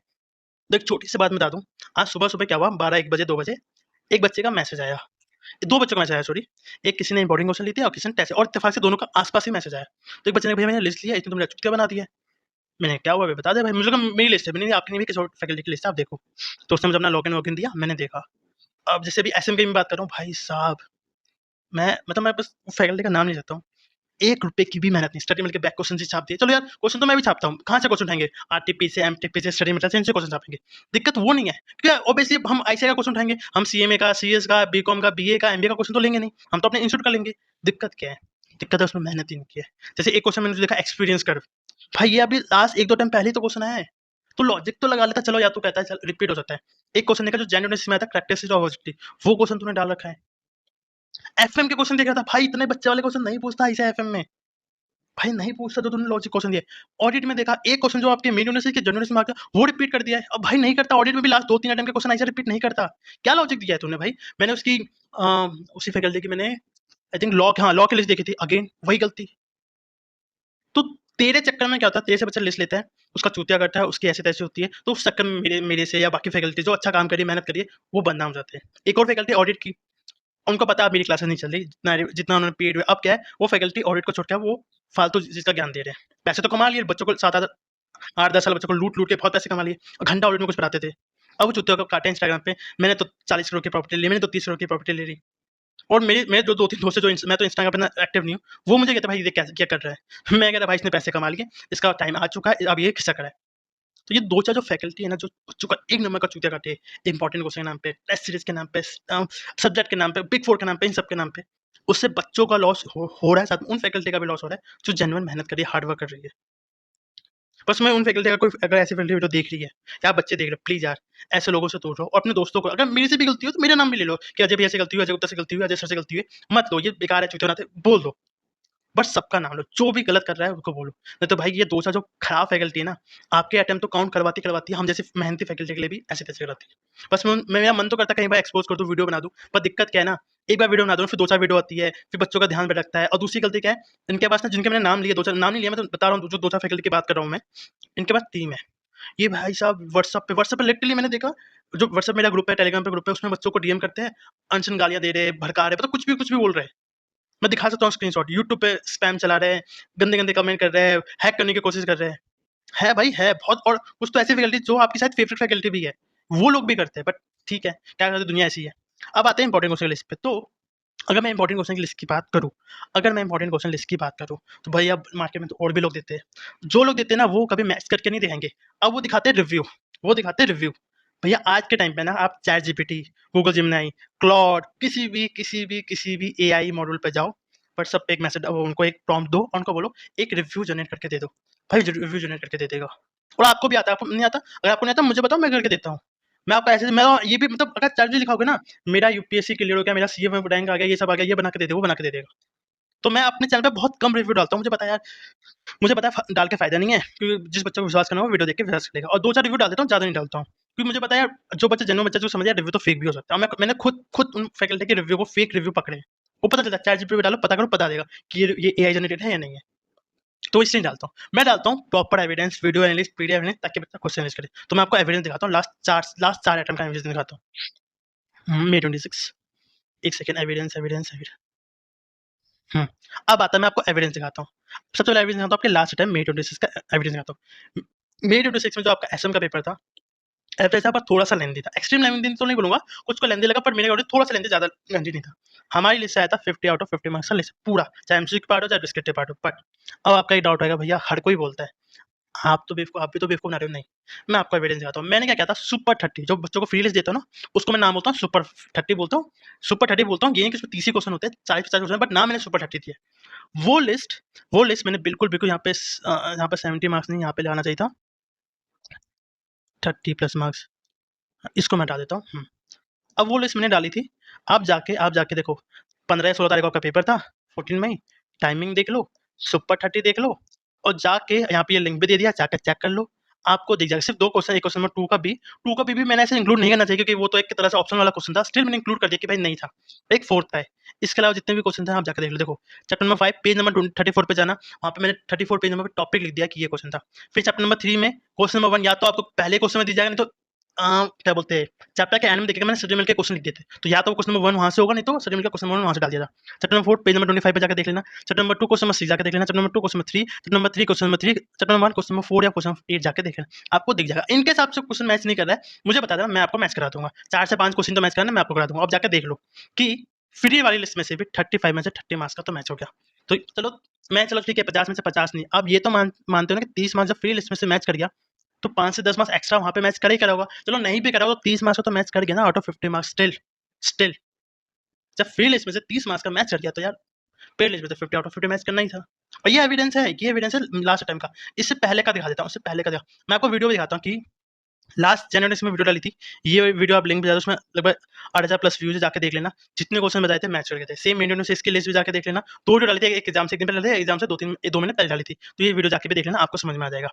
तो एक छोटी-सी बात बता दूँ, आज सुबह-सुबह क्या हुआ 12-1 बजे, 2 बजे, एक बच्चे का मैसेज आया, 2 बच्चों का मैसेज आया सॉरी, एक किसी ने इम्पोर्टेंट क्वेश्चन ली थी और किसी ने टेस्ट और इत्तेफाक से दोनों का आस-पास ही मैसेज आया। तो एक बच्चे ने भैया मैंने लिस्ट लिया, इसने तुमने चुटकिया बना दी है। मैंने क्या हुआ बे बता दे भाई, मुझे लगा मेरी लिस्ट है, मैंने कहा आपकी नहीं, किसी और फैकल्टी की लिस्ट है आप देखो। तो उसने मुझे अपना लॉगिन दिया, मैंने देखा। अब जैसे अभी एसएम की मैं बात कर रहा हूँ, भाई साहब मैं बस फैकल्टी का नाम नहीं लेता हूँ। ₹1 की भी मेहनत नहीं, स्टडी मेल के बैक क्वेश्चन ही छाप दिए। चलो यार क्वेश्चन तो मैं भी छापता हूँ, कहाँ से क्वेश्चन उठाएँगे? आरटीपी से, एमटीपी से, स्टडी मेटेरियल से इनसे क्वेश्चन छापेंगे। दिक्कत वो नहीं है, क्योंकि ऑब्वियसली हम आईसीएआई का क्वेश्चन उठाएँगे, हम सीएमए का, सीएस का, बीकॉम का, बीए का, एमबीए का क्वेश्चन तो लेंगे नहीं, हम तो अपने इंस्टीट्यूट का लेंगे। दिक्कत क्या है? दिक्कत है उसमें मेहनत ही नहीं की है। जैसे एक क्वेश्चन मैंने जो देखा एक्सपीरियंस कर्व, भाई ये अभी लास्ट 1-2 टाइम पहले ही तो क्वेश्चन आया है। तो लॉजिक तो लगा लेता, चलो या तो कहता है चल रिपीट हो जाता है। एक क्वेश्चन देखा जो जेन्युइन में आता है प्रैक्टिस ऑफ ऑब्जेक्टिव, वो क्वेश्चन तूने डाल रखा है। एफएम के क्वेश्चन देख रहा था, भाई इतने बच्चे वाले क्वेश्चन नहीं पूछता ऐसे एफएम में। भाई नहीं पूछता तो तूने लॉजिक क्वेश्चन दिया। ऑडिट में देखा एक क्वेश्चन जो आपके मेन यूनिवर्सिटी के जनरल यूनिवर्सिटी में आता है वो रिपीट कर दिया है। अब भाई नहीं करता, ऑडिट में भी लास्ट 2-3 अटेम्प्ट के क्वेश्चन ऐसे रिपीट नहीं करता। क्या लॉजिक दिया है तूने भाई? मैंने उसकी उसी फैकल्टी की मैंने आई थिंक लॉ की लिस्ट देखी थी, अगेन वही गलती। तो तेरे चक्कर में क्या होता है, तेरे से बच्चा लिस्ट लेता है, उसका चूतिया करता है, उसकी ऐसे-तैसे होती है, तो उस चक्कर में मेरे मेरे से या बाकी फैकल्टी जो अच्छा काम कर रही है, मेहनत कर रही है, वो बदनाम हो जाते हैं। एक और फैकल्टी ऑडिट की, उनको पता है अब मेरी क्लासेस नहीं चल रही, जितना उन्होंने पेड हुआ। अब क्या है, वो फैकल्टी ऑडिट को छोड़ के वो फालतू चीज़ का ज्ञान दे रहे हैं। पैसे तो कमा लिए, बच्चों को 7-8 8-10 साल बच्चों को लूट-लूट के बहुत पैसे कमा लिए और घंटा ऑडिट में कुछ पढ़ाते थे। अब वो चूतिया को काटे इंस्टाग्राम पे, मैंने तो 40 करोड़ की प्रॉपर्टी ली, मैंने तो 30 करोड़ की प्रॉपर्टी ले ली। और मेरे जो 2-3 दोस्त हैं जो मैं तो इंस्टाग्राम पे इतना एक्टिव नहीं हूँ, वो मुझे कहते हैं भाई ये क्या कर रहा है? मैं कह रहा भाई इसने पैसे कमा लिए, इसका टाइम आ चुका है, अब ये खिसक रहा है। तो ये 2-4 जो फैकल्टी है ना, जो बच्चों का 1 नंबर का चूतिया काटे, इंपॉर्टेंट क्वेश्चन के नाम पे, टेस्ट सीरीज़ के नाम पे, सब्जेक्ट के नाम पे, बिग 4 के नाम पे, इन सब के नाम पे, उससे बच्चों का लॉस हो रहा है, साथ में उन फैकल्टी का भी लॉस हो रहा है, जो जेन्युइन मेहनत कर रही है, हार्ड वर्क कर रही है। बस मैं उन फैकल्टी का कोई अगर ऐसी फैकल्टी वीडियो देख रही है, या बच्चे देख रहे हैं, प्लीज़ यार ऐसे लोगों से दूर रहो और अपने दोस्तों को, अगर मेरे से भी गलती हो तो मेरा नाम भी ले लो कि अजय भैया से गलती हुई, अजय गुप्ता से गलती हुई, अजय सर से गलती हुई, मत लो, ये बेकार है, चूतिया बनाते बोल दो। बस सबका नाम लो, जो भी गलत कर रहा है उसको बोलो। नहीं तो भाई ये 2-4 जो खराब फैकल्टी है ना, आपके अटेम्प्ट तो काउंट करवाती है, हम जैसे मेहनती फैकल्टी के लिए भी ऐसे-तैसे कराती है। बस मेरा मन तो करता है कई बार एक्सपोज़ कर दूँ, वीडियो बना दूँ, पर दिक्कत क्या है ना, एक बार वीडियो बना दूँ, फिर 2-4 वीडियो आती है, फिर बच्चों का ध्यान भटकता है और दूसरी गलती क्या है, इनके पास ना जिनके मैंने नाम लिए 2-4 नाम नहीं लिया, मैं तो बता रहा हूँ, जो 2-4 फैकल्टी की बात कर रहा हूँ मैं, इनके पास टीम है। ये भाई साहब व्हाट्सएप पे लिटरली मैंने देखा, जो व्हाट्सएप मेरा ग्रुप है, टेलीग्राम पे ग्रुप है, उसमें बच्चों को डीएम करते हैं, अनशन गालियाँ दे रहे हैं, भड़का रहे हैं, मतलब कुछ भी बोल रहे हैं। मैं दिखा सकता हूँ स्क्रीनशॉट, यूट्यूब पे स्पैम चला रहे हैं, गंदे-गंदे कमेंट कर रहे हैं, हैक करने की कोशिश कर रहे हैं। है भाई है बहुत, और कुछ तो ऐसी फैकल्टी जो आपकी शायद फेवरेट फैकल्टी भी है, वो लोग भी करते हैं, बट ठीक है, क्या करते दुनिया ऐसी है। अब आते हैं इंपॉर्टेंट क्वेश्चन लिस्ट पे, तो अगर मैं इंपॉर्टेंट क्वेश्चन की लिस्ट की बात करूँ, तो भई अब मार्केट में तो और भी लोग देते हैं। जो लोग देते हैं ना, वो कभी मैथ्स करके नहीं दिखाएँगे। अब वो दिखाते हैं रिव्यू। भैया आज के टाइम पे ना आप chat GPT, Google Gemini, Claude, किसी भी एआई मॉड्यूल पे जाओ, व्हाट्सएप पे एक मैसेज उनको एक प्रॉम्प्ट दो और उनको बोलो एक रिव्यू जनरेट करके दे दो। भाई रिव्यू जनरेट करके दे देगा। और आपको भी आता है, आपको नहीं आता? अगर आपको नहीं आता मुझे बताओ, मैं करके देता हूँ। मैं आपको ऐसे मैं ये भी मतलब अगर चैट लिखाओगे ना, मेरा यूपीएससी क्लियर हो गया, मेरा सीए में रैंक आ गया, ये सब आ गया, ये बना के दे दे, वो बना के दे देगा। तो मैं अपने चैनल पे बहुत कम रिव्यू डालता हूँ, मुझे पता है यार, मुझे पता है डाल के फ़ायदा नहीं है, क्योंकि जिस बच्चे को विश्वास करना है वो वीडियो देख के विश्वास करेगा, और 2-4 रिव्यू डाल देता हूँ, ज़्यादा नहीं डालता हूँ। क्योंकि मुझे पता है यार, जो बच्चा जेन्युइन बच्चा जो समझ गया रिव्यू तो फेक भी हो सकता है, और मैंने खुद उन फैकल्टी के रिव्यू को फेक रिव्यू पकड़े हैं। वो पता चलता है, चैट जीपीटी पे डालो, पता करो, पता देगा कि ये एआई जनरेटेड है या नहीं है। तो इसलिए डालता हूँ। मैं डालता हूँ proper evidence, video analyst, PDF analyst, ताकि बच्चा क्वेश्चन एनालाइज़ करे। तो मैं आपको एविडेंस दिखाता हूँ, लास्ट 4 अटेम्प्ट का एविडेंस दिखाता हूँ। May 26, एक सेकंड, एविडेंस। हुँ, अब आता है, मैं आपको एविडेंस दिखाता हूँ। सबसे पहले एविडेंस दिखाता हूँ, आपके लास्ट अटेम्प्ट May 26 का एविडेंस दिखाता हूँ। May 26 में जो आपका एसएम का पेपर था, एवरेज था पर थोड़ा-सा लेंथी था। एक्सट्रीम लेंथी तो नहीं बोलूँगा, कुछ को लेंथी लगा, पर मेरे अकॉर्डिंग थोड़ा-सा लेंथी, ज़्यादा लेंथी नहीं था। हमारी लिस्ट से आया था 50 आउट ऑफ 50 मार्क्स का लिस्ट पूरा, चाहे एमसीक्यू पार्ट हो, चाहे डिस्क्रिप्टिव पार्ट हो। बट अब आपका एक डाउट आएगा, भैया हर कोई बोलता है, आप भी तो बेवकूफ़ बना रहे हो। नहीं, मैं आपको एविडेंस दिखाता हूँ। मैंने क्या किया था, सुपर 30 जो बच्चों को फ्री लिस्ट देता हूँ ना, उसको मैं नाम बोलता हूँ सुपर 30 बोलता हूँ। सुपर 30 बोलता हूँ, ये नहीं कि उसमें 30 ही क्वेश्चन होते हैं, 40-50 क्वेश्चन, बट नाम मैंने सुपर 30 दिया है। वो लिस्ट मैंने बिल्कुल यहाँ पे 70 मार्क्स नहीं, यहाँ पे लगाना चाहिए था 30 प्लस मार्क्स। इसको मैं हटा देता हूँ। अब वो लिस्ट मैंने डाली थी, आप जाके देखो 15 या 16 तारीख को आपका पेपर था, 14 मई, टाइमिंग देख लो, सुपर 30 देख लो और जाके यहाँ पे ये लिंक भी दे दिया, जाकर चेक कर लो। आपको दिख जाएगा सिर्फ 2 क्वेश्चन, एक क्वेश्चन नंबर 2 का बी भी मैंने ऐसे इंक्लूड नहीं करना चाहिए क्योंकि वो तो एक तरह से ऑप्शनल वाला क्वेश्चन था, स्टिल मैंने इंक्लूड कर दिया कि भाई नहीं था। एक 4th का है। इसके अलावा जितने भी क्वेश्चन थे आप जाकर देख लो। देखो चैप्टर नंबर 5 पेज नंबर 34 पे जाना, वहाँ पे मैंने 34 पेज नंबर पे टॉपिक लिख दिया कि ये क्वेश्चन था। फिर चैप्टर नंबर 3 में क्वेश्चन नंबर 1 या तो आपको पहले क्वेश्चन में दी जाएगा, नहीं तो क्या बोलते हैं, चैप्टर के एंड में देखिएगा मैंने सब्जेक्ट मिल के क्वेश्चन लिख दिए थे, तो या तो क्वेश्चन नंबर 1 वहाँ से होगा, नहीं तो सब्जेक्ट मिल के क्वेश्चन नंबर 1 वहाँ से डाल दिया था। चैप्टर नंबर 4 पेज नंबर 25 पे जाकर देख लेना, चैप्टर नंबर 2 क्वेश्चन नंबर 6 जाकर देख लेना, chapter number 2 question number 3, chapter number 3 question number 3, chapter number 1 question number 4 या क्वेश्चन नंबर 8 जाके देख लेना, आपको दिख जाएगा। इनके हिसाब से क्वेश्चन मैच नहीं कर रहा है, मुझे बता देना, मैं आपको मैच करा दूंगा। 4 से 5 क्वेश्चन तो मैच कराना, मैं आपको करा दूंगा। अब जाकर देख लो कि फ्री वाली लिस्ट में से भी 35 में से 30 मार्क्स का तो मैच हो गया। तो चलो ठीक है, 50 में से 50 नहीं, अब ये तो मानते हो ना कि 30 मार्क्स जब फ्री लिस्ट में से मैच कर गया, तो 5 से 10 मार्क्स एक्स्ट्रा वहाँ पे मैच कर ही करा होगा। चलो नहीं भी करा होगा, 30 मार्क्स का तो मैच कर गया ना आउट ऑफ 50 मार्क्स। स्टिल जब फ्री लिस्ट में से 30 मार्क्स का मैच कर गया, तो यार पेड लिस्ट में तो 50 आउट ऑफ 50 मैच करना ही था। और ये एविडेंस है लास्ट टाइम का। इससे पहले का दिखा देता हूँ, मैं आपको वीडियो भी दिखाता हूँ कि लास्ट जनवरी में वीडियो डाली थी। ये वीडियो आप लिंक पे, उसमें लगभग 8,000 प्लस व्यूज, जाके देख लेना। जितने क्वेश्चन बताए थे मैच कर गए थे। सेम वीडियो से इसकी लिस्ट भी जाके देख लेना। 2 वीडियो डाली थी, एक एग्जाम से एक दिन पहले डाली थी, एग्जाम से 2 महीने पहले डाली थी। तो ये वीडियो जाके भी देख लेना, आपको समझ में आ जाएगा।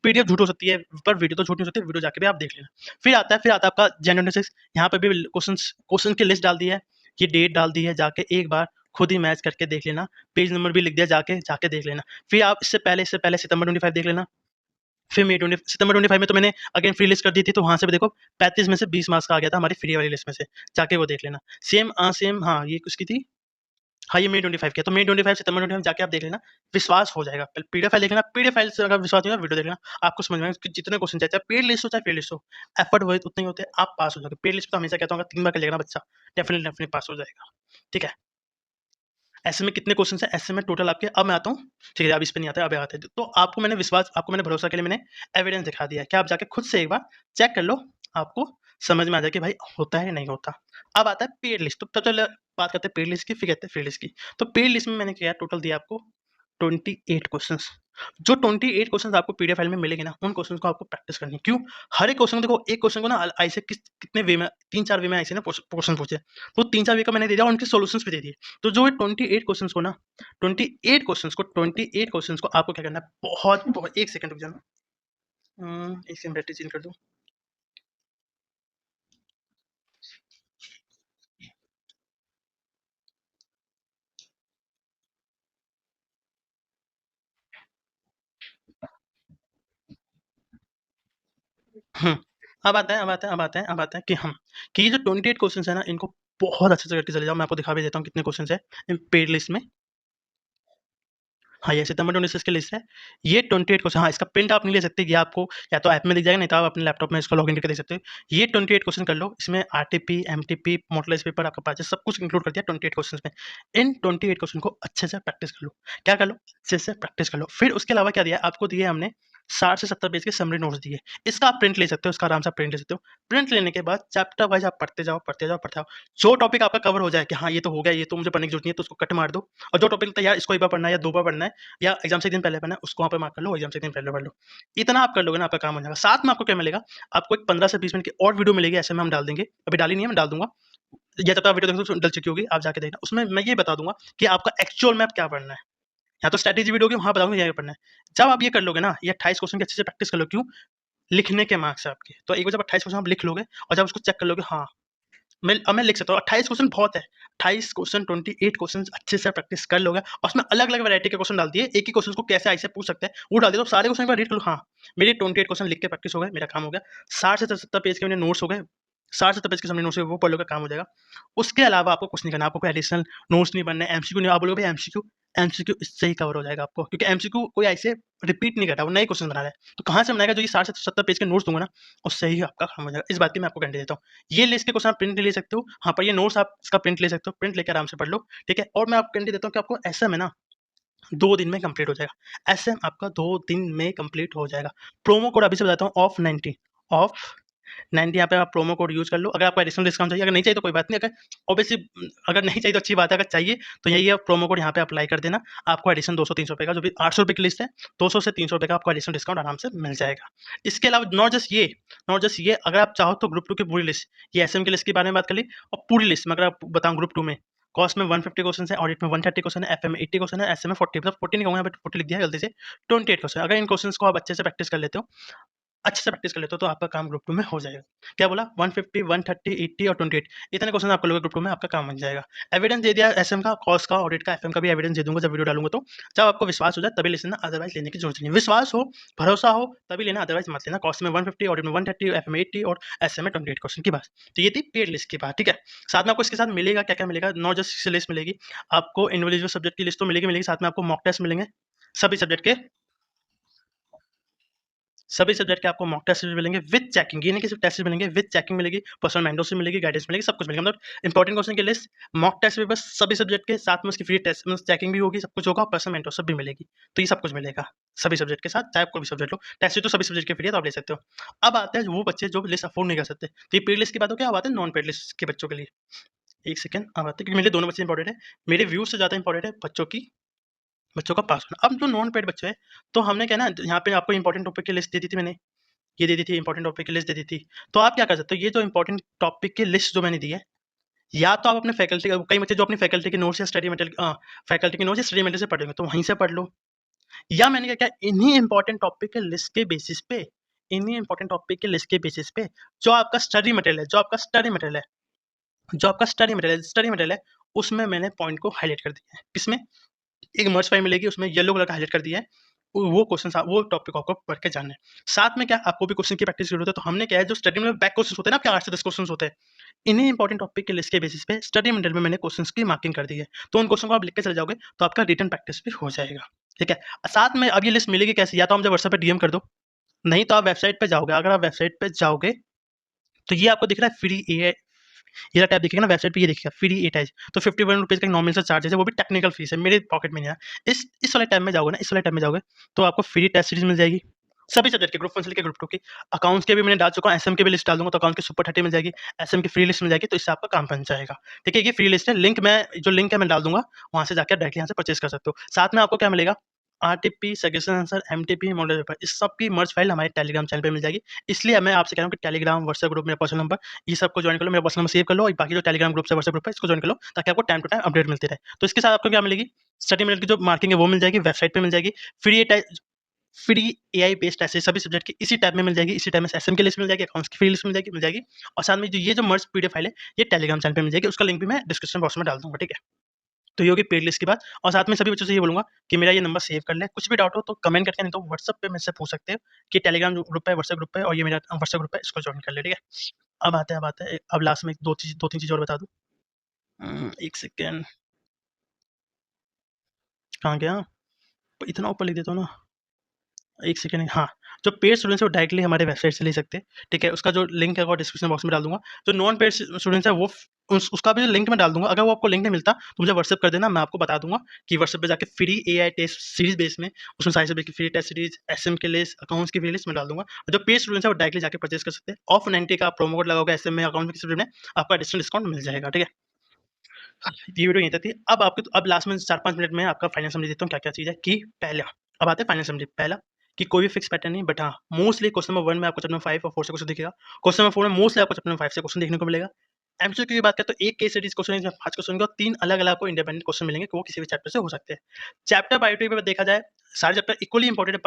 पीडीएफ झूठ हो सकती है, पर वीडियो तो झूठ नहीं हो सकती, वीडियो जाके भी आप देख लेना। फिर आता है आपका जनवरी 6, यहाँ पे भी क्वेश्चन की लिस्ट डाल दी है, ये डेट डाल दी है, जाके एक बार खुद ही मैच करके देख लेना। पेज नंबर भी लिख दिया, जाके देख लेना। फिर आप इससे पहले सितंबर 25 देख लेना। फिर सितंबर 25 में तो मैंने अगेन फ्री लिस्ट कर दी थी, तो वहाँ से भी देखो 35 में से 20 मार्क्स का आ गया था हमारी फ्री वाली लिस्ट में से, जाके वो देख लेना। सेम हाँ, ये किसकी थी? हाँ, ये मई 25 की है, तो मई 25 सितंबर 25 जाके आप देख लेना, विश्वास हो जाएगा। पहले पीडीएफ फाइल देख लेना, पीडीएफ फाइल से अगर विश्वास नहीं होगा, वीडियो देख लेना, आपको समझ में आएगा कि जितने क्वेश्चन चाहे पेड लिस्ट हो चाहे फ्री लिस्ट हो, एफर्ट वो उतने ही होते हैं, आप पास हो जाओगे। पेड लिस्ट तो हमेशा कहता हूँ 3 बार कर लेगा ना बच्चा, डेफिनेटली पास हो जाएगा। ठीक है? ऐसे में कितने क्वेश्चन हैं? ऐसे में टोटल आपके, अब मैं आता हूँ, ठीक है, अब इस पे नहीं आता है, अब आते हैं। तो आपको मैंने भरोसा के लिए मैंने एविडेंस दिखा दिया है, कि आप जाके खुद से एक बार चेक कर लो, आपको समझ में आ जाए कि भाई होता है या नहीं होता। अब आता है पेड लिस्ट, तो चलो बात करते हैं पेड लिस्ट की, फिर कहते हैं फ्री लिस्ट की। तो पेड लिस्ट में मैंने क्या टोटल दिया आपको 28 क्वेश्चंस। जो 28 क्वेश्चंस आपको पीडीएफ फाइल में मिलेंगे ना, उन क्वेश्चंस को आपको प्रैक्टिस करनी है। क्यों? हर एक क्वेश्चन को देखो, एक क्वेश्चन को ना ऐसे कितने वे में, 3-4 वे में ऐसे ना क्वेश्चन पूछे, तो 3-4 वे का मैंने दे दिया, उनके सॉल्यूशंस भी दे दिए। तो जो ये 28 क्वेश्चंस को ना, 28 क्वेश्चंस को आपको क्या करना है, बहुत 1 सेकंड रुक जाना। 1 सेकंड बैटरी चेंज कर दूँ। हुँ, अब आता है कि ये जो 28 क्वेश्चंस है ना, इनको बहुत अच्छे से करके चले जाओ। मैं आपको दिखा भी देता हूँ कितने क्वेश्चंस हैं इन पेड लिस्ट में। हाँ, ये सितंबर 26 की लिस्ट है। ये 28 क्वेश्चन, हाँ, इसका प्रिंट आप नहीं ले सकते, ये आपको या तो ऐप में दिख जाएगा, नहीं तो आप अपने लैपटॉप में इसको लॉगिन करके देख सकते हो। ये 28 क्वेश्चन कर लो, इसमें आरटीपी, एमटीपी, मॉडल पेपर आपका पास है, सब कुछ इंक्लूड कर दिया 28 क्वेश्चंस में। इन 28 क्वेश्चन को अच्छे से प्रैक्टिस कर लो। क्या कर लो? अच्छे से प्रैक्टिस कर लो। फिर उसके अलावा क्या दिया है? आपको दिए हमने 60 से 70 पेज के समरी नोट्स दिए। इसका आप प्रिंट ले सकते हो, इसका आराम से आप प्रिंट ले सकते हो। प्रिंट लेने के बाद चैप्टर वाइज़ आप पढ़ते जाओ। जो टॉपिक आपका कवर हो जाए कि हाँ, ये तो हो गया, ये तो मुझे पढ़ने की ज़रूरत नहीं है, तो उसको कट मार दो। और जो टॉपिक लगता है यार इसको एक बार पढ़ना है या 2 बार पढ़ना है, या एग्जाम से 1 दिन पहले पढ़ना है, उसको वहाँ पे मार्क कर लो, एग्जाम से 1 दिन पहले पढ़ लो। इतना आप कर लोगे ना, आपका काम हो जाएगा। साथ में आपको क्या मिलेगा? आपको एक 15 से 20 मिनट की और वीडियो मिलेगी, ऐसे में हम डाल देंगे। अभी डाली नहीं है, मैं डाल दूँगा। या तब तक आप वीडियो देखो तो डल चुकी होगी, आप जाके देखना। उसमें मैं ये बता दूँगा कि आपका एक्चुअल में अब क्या पढ़ना है। या तो स्ट्रैटेजी वीडियो होगी, वहाँ बताऊँगा क्या पढ़ना है। जब आप ये कर लोगे ना, ये 28 क्वेश्चन की अच्छे से प्रैक्टिस कर लो। क्यों? लिखने के मार्क्स है आपके। तो एक बार जब 28 क्वेश्चन आप लिख लोगे और जब उसको चेक कर लोगे, हाँ, मैं लिख सकता हूँ 28 क्वेश्चन बहुत है। 28 क्वेश्चन, 28 क्वेश्चन्स अच्छे से प्रैक्टिस कर लोगे और उसमें अलग-अलग वैरायटी के क्वेश्चन डाल दिए। एक ही क्वेश्चन को कैसे ऐसे पूछ सकते हैं, वो डाल दिया, तो सारे क्वेश्चन एक बार रीड कर लो। हाँ, मेरे 28 क्वेश्चन लिख के प्रैक्टिस हो गए, मेरा काम हो गया। 60 से 70 पेज के मेरे नोट्स हो गए। 60 से 70 पेज के सामने नोट्स है, वो पढ़ लोगे, काम हो जाएगा। उसके अलावा आपको कुछ नहीं करना, आपको कोई एडिशनल नोट्स नहीं बनना है, एमसीक्यू नहीं, आप बोलोगे भाई एमसीक्यू इससे ही कवर हो जाएगा आपको, क्योंकि एमसीक्यू कोई ऐसे रिपीट नहीं कर रहा, वो नए क्वेश्चन बना रहा है। तो कहाँ से बनाएगा? जो ये 60 से 70 पेज के नोट्स दूँगा ना, उससे ही आपका काम हो जाएगा। इस बात की मैं आपको गारंटी देता हूँ। ये लिस्ट के क्वेश्चन आप प्रिंट नहीं ले सकते हो। हाँ, पर ये नोट्स आप इसका प्रिंट ले सकते हो। प्रिंट लेके आराम से पढ़ लो, ठीक है? और मैं आपको गारंटी देता हूँ कि आपको एसएम है ना, 2 दिन में कंप्लीट हो जाएगा। एसएम आपका 2 दिन में कंप्लीट हो जाएगा। प्रोमो कोड अभी से बताता हूँ, ऑफ 90, ऑफ 90 यहाँ पे आप प्रोमो कोड यूज़ कर लो। अगर आपको एडिशनल डिस्काउंट चाहिए, अगर नहीं चाहिए तो कोई बात नहीं। अगर ऑब्वियसली अगर नहीं चाहिए तो अच्छी बात है, अगर चाहिए तो यही है, प्रोमो कोड यहाँ पे अप्लाई कर देना। आपको एडिशन 200-300 रुपए का, जो भी 800 रुपए की लिस्ट है, 200 से 300 रुपए का आपको एडिशनल डिस्काउंट आराम से मिल जाएगा। इसके अलावा नॉट जस्ट ये, अगर आप चाहो तो ग्रुप 2 की पूरी लिस्ट, ये एसएम की लिस्ट के बारे में बात कर ली, और पूरी लिस्ट में अगर आप बताऊँ ग्रुप 2 में, कॉस्ट में 150 क्वेश्चन है, ऑडिट में 130 क्वेश्चन है, एफए में 80 क्वेश्चन है, एसए में 40, मतलब 40 नहीं कहूँगा, यहाँ पे 40 लिख दिया है गलती से, 28 क्वेश्चन। अगर इन क्वेश्चंस को आप अच्छे से प्रैक्टिस कर लेते हो तो आपका काम ग्रुप 2 में हो जाएगा। क्या बोला? 150, 130, 80 और 28, इतने क्वेश्चन आप कर लोगे ग्रुप 2 में, आपका काम बन जाएगा। एविडेंस दे दिया एसएम का, कॉस्ट का, ऑडिट का, एफएम का भी एविडेंस दे दूँगा जब वीडियो डालूँगा तो। जब आपको विश्वास हो जाए तभी लेना, अदरवाइज़ लेने की जरूरत नहीं है। विश्वास हो, भरोसा हो तभी लेना, अदरवाइज़ मत लेना। कॉस्ट में 150, ऑडिट में 130, एफएम में 80 और एसएम में 28 क्वेश्चन की बात। तो ये थी पेड लिस्ट की बात, ठीक है? साथ में आपको इसके साथ मिलेगा क्या-क्या मिलेगा? नॉट जस्ट लिस्ट मिलेगी, आपको इंडिविजुअल सब्जेक्ट की लिस्ट तो मिलेगी, साथ में आपको मॉक टेस्ट मिलेंगे, सभी सब्जेक्ट के। सभी सब्जेक्ट के आपको मॉक टेस्ट मिलेंगे विद चेकिंग, ये नहीं कि सिर्फ टेस्ट मिलेंगे, विद चेकिंग मिलेगी, पर्सनल मेंटरशिप मिलेगी, गाइडेंस मिलेगी, सब कुछ मिलेगा। मतलब इंपॉर्टेंट क्वेश्चन की लिस्ट, मॉक टेस्ट भी बस सभी सब्जेक्ट के साथ में, उसकी फ्री टेस्ट में चेकिंग भी होगी, सब कुछ होगा, पर्सनल मेंटरशिप भी मिलेगी। तो ये सब कुछ मिलेगा सभी सब्जेक्ट के साथ, चाहे आप कोई भी सब्जेक्ट लो। टेस्ट तो सभी सब्जेक्ट के फ्री है, तो आप ले सकते हो। अब आते हैं वो बच्चे जो लिस्ट अफोर्ड नहीं कर सकते, तो ये पेड लिस्ट की बात हो गया। अब आते हैं नॉन पेड लिस्ट के बच्चों के लिए। एक सेकंड, अब आते हैं, क्योंकि मेरे लिए दोनों बच्चे इंपॉर्टेंट है, मेरे व्यूज से ज्यादा इंपॉर्टेंट है बच्चों का पास होना। अब जो नॉन पेड बच्चे हैं, तो हमने क्या ना, यहाँ पे आपको इंपॉर्टेंट टॉपिक की लिस्ट दे दी थी मैंने, ये दे दी थी, इंपॉर्टेंट टॉपिक की लिस्ट दे दी थी। तो आप क्या कर सकते हो, ये जो इंपॉर्टेंट टॉपिक की लिस्ट जो मैंने दी है, या तो आप अपने फैकल्टी, कई बच्चे जो अपनी फैकल्टी के नोट्स या स्टडी मटेरियल, फैकल्टी के नोट्स या स्टडी मटेरियल से पढ़ेंगे, तो वहीं से पढ़ लो। या मैंने क्या किया, इन्हीं इंपॉर्टेंट टॉपिक के लिस्ट के बेसिस पे, जो आपका स्टडी मटेरियल है, उसमें मैंने पॉइंट को हाईलाइट कर दिया है। किसमें? एक मर्ज फाइल मिलेगी, उसमें येलो कलर का हाईलाइट कर दिया है। वो क्वेश्चन, वो टॉपिक आपको पढ़ के जानना है। साथ में क्या, आपको भी क्वेश्चन की प्रैक्टिस जरूरत है, तो हमने क्या है, जो स्टडी में बैक क्वेश्चन होते हैं ना, आपके 8 से 10 क्वेश्चन होते हैं, इन्हीं इंपॉर्टेंट टॉपिक के लिस्ट के बेसिस पे स्टडी मटेरियल में मैंने क्वेश्चंस की मार्किंग कर दी है। तो उन क्वेश्चन को आप लिख के चले जाओगे, तो आपका रिटन प्रैक्टिस भी हो जाएगा, ठीक है? साथ में अब ये लिस्ट मिलेगी कैसे, या तो मुझे व्हाट्सएप पे डीएम कर दो, नहीं तो आप वेबसाइट पे जाओगे। अगर आप वेबसाइट पे जाओगे, तो ये आपको दिख रहा है फ्री ए, ये टैब दिखेगा ना वेबसाइट पे, ये दिखेगा फ्री एटाइज, तो 51 रुपीज़ का नॉमिनल चार्ज है, वो भी टेक्निकल फीस है, मेरे पॉकेट में नहीं है। इस वाले टैब में जाओगे ना, तो आपको फ्री टेस्ट सीरीज मिल जाएगी, सभी सब्जेक्ट के, ग्रुप 1 से लेकर ग्रुप 2 की। अकाउंट्स के भी मैंने डाल चुका हूँ, एसएम की भी लिस्ट डाल दूंगा, तो अकाउंट की सुपर 30 मिल जाएगी, एसएम की फ्री लिस्ट मिल जाएगी, तो इससे आपका काम बन जाएगा, ठीक है? ये फ्री लिस्ट है, लिंक है मैं डाल दूंगा, वहां से जाकर डायरेक्टली यहाँ से परचेज कर सकते हो। साथ में आपको क्या मिलेगा, RTP, suggestion answer, MTP, model paper, इस सब की मर्ज फाइल हमारे टेलीग्राम चैनल पे मिल जाएगी। इसलिए मैं आपसे कह रहा हूँ कि टेलीग्राम, व्हाट्सएप ग्रुप, मेरा पर्सनल नंबर, ये सबको ज्वाइन कर लो, मेरा पर्सनल नंबर सेव कर लो, और बाकी जो टेलीग्राम ग्रुप है, व्हाट्सएप ग्रुप है, इसको ज्वाइन कर लो, ताकि आपको टाइम टू टाइम अपडेट मिलती रहे। तो इसके साथ आपको क्या मिलेगी, स्टडी मटेरियल की जो मार्किंग है वो मिल जाएगी, वेबसाइट पे मिल जाएगी, फ्री एआई बेस्ड ऐसे सभी सब्जेक्ट की इसी टैब में मिल जाएगी, इसी टैब में एसएम की जाएगी, अकाउंट्स की फ्री लिस्ट मिल जाएगी। और साथ में जो ये जो मर्ज पीडीएफ फाइल है, ये टेलीग्राम चैनल पे मिल जाएगी, उसका लिंक भी मैं डिस्क्रिप्शन बॉक्स में डाल दूंगा, ठीक है? तो ये होगी पेड लिस्ट की बात। और साथ में सभी बच्चों से ये बोलूँगा कि मेरा ये नंबर सेव कर लें, कुछ भी डाउट हो तो कमेंट करके, नहीं तो व्हाट्सएप पे मुझसे पूछ सकते हो कि टेलीग्राम ग्रुप है, व्हाट्सएप ग्रुप है, और ये मेरा व्हाट्सएप ग्रुप है, इसको जॉइन कर ले, ठीक है? अब लास्ट में 2-3 चीज़ और बता दूँ। 1 सेकंड, कहाँ गया? इतना ऊपर लिख देता हूँ ना, 1 सेकंड, हाँ, जो पेड स्टूडेंट्स हैं वो डायरेक्टली हमारे वेबसाइट से ले सकते हैं, ठीक है? उसका जो लिंक है वो डिस्क्रिप्शन बॉक्स में डाल दूँगा। जो नॉन पेड स्टूडेंट्स हैं वो उसका भी लिंक मैं डाल दूँगा। अगर वो आपको लिंक नहीं मिलता तो मुझे व्हाट्सएप कर देना, मैं आपको बता दूँगा कि व्हाट्सएप पे जाके free AI test series base में, उसमें सारे सब्जेक्ट की फ्री टेस्ट सीरीज़, एसएम की लिस्ट, अकाउंट्स की फ्री लिस्ट मैं डाल दूँगा। और जो पेड स्टूडेंट्स हैं वो डायरेक्टली जाके परचेज़ कर सकते हैं। ऑफ 90 का आप प्रोमो कोड लगाओगे एसएम में, अकाउंट की सब्जेक्ट में, आपको एडिशनल डिस्काउंट मिल जाएगा, ठीक है? ये वीडियो यहीं तक थी। अब लास्ट में 4-5 मिनट में आपका फाइनल समरी देता हूँ क्या-क्या चीज़ है कि पहला, अब आते हैं फाइनल समरी। पहला कि कोई भी फिक्स पैटर्न नहीं, बट हाँ, मोस्टली क्वेश्चन नंबर 1 में आपको चैप्टर नंबर 5 और 4 से क्वेश्चन दिखेगा। क्वेश्चन नंबर 4 में मोस्टली आपको चैप्टर नंबर 5 से क्वेश्चन देखने को मिलेगा। एमसीक्यू की बात करें तो एक केस स्टडीज क्वेश्चन है जिसमें 5 क्वेश्चन होंगे और 3 अलग-अलग आपको इंडिपेंडेंट क्वेश्चन मिलेंगे, कि वो किसी भी चैप्टर से हो सकते हैं। चैप्टर बाय टू पे देखा जाए, सारे चैप्टर इक्वली इंपॉर्टेंट है,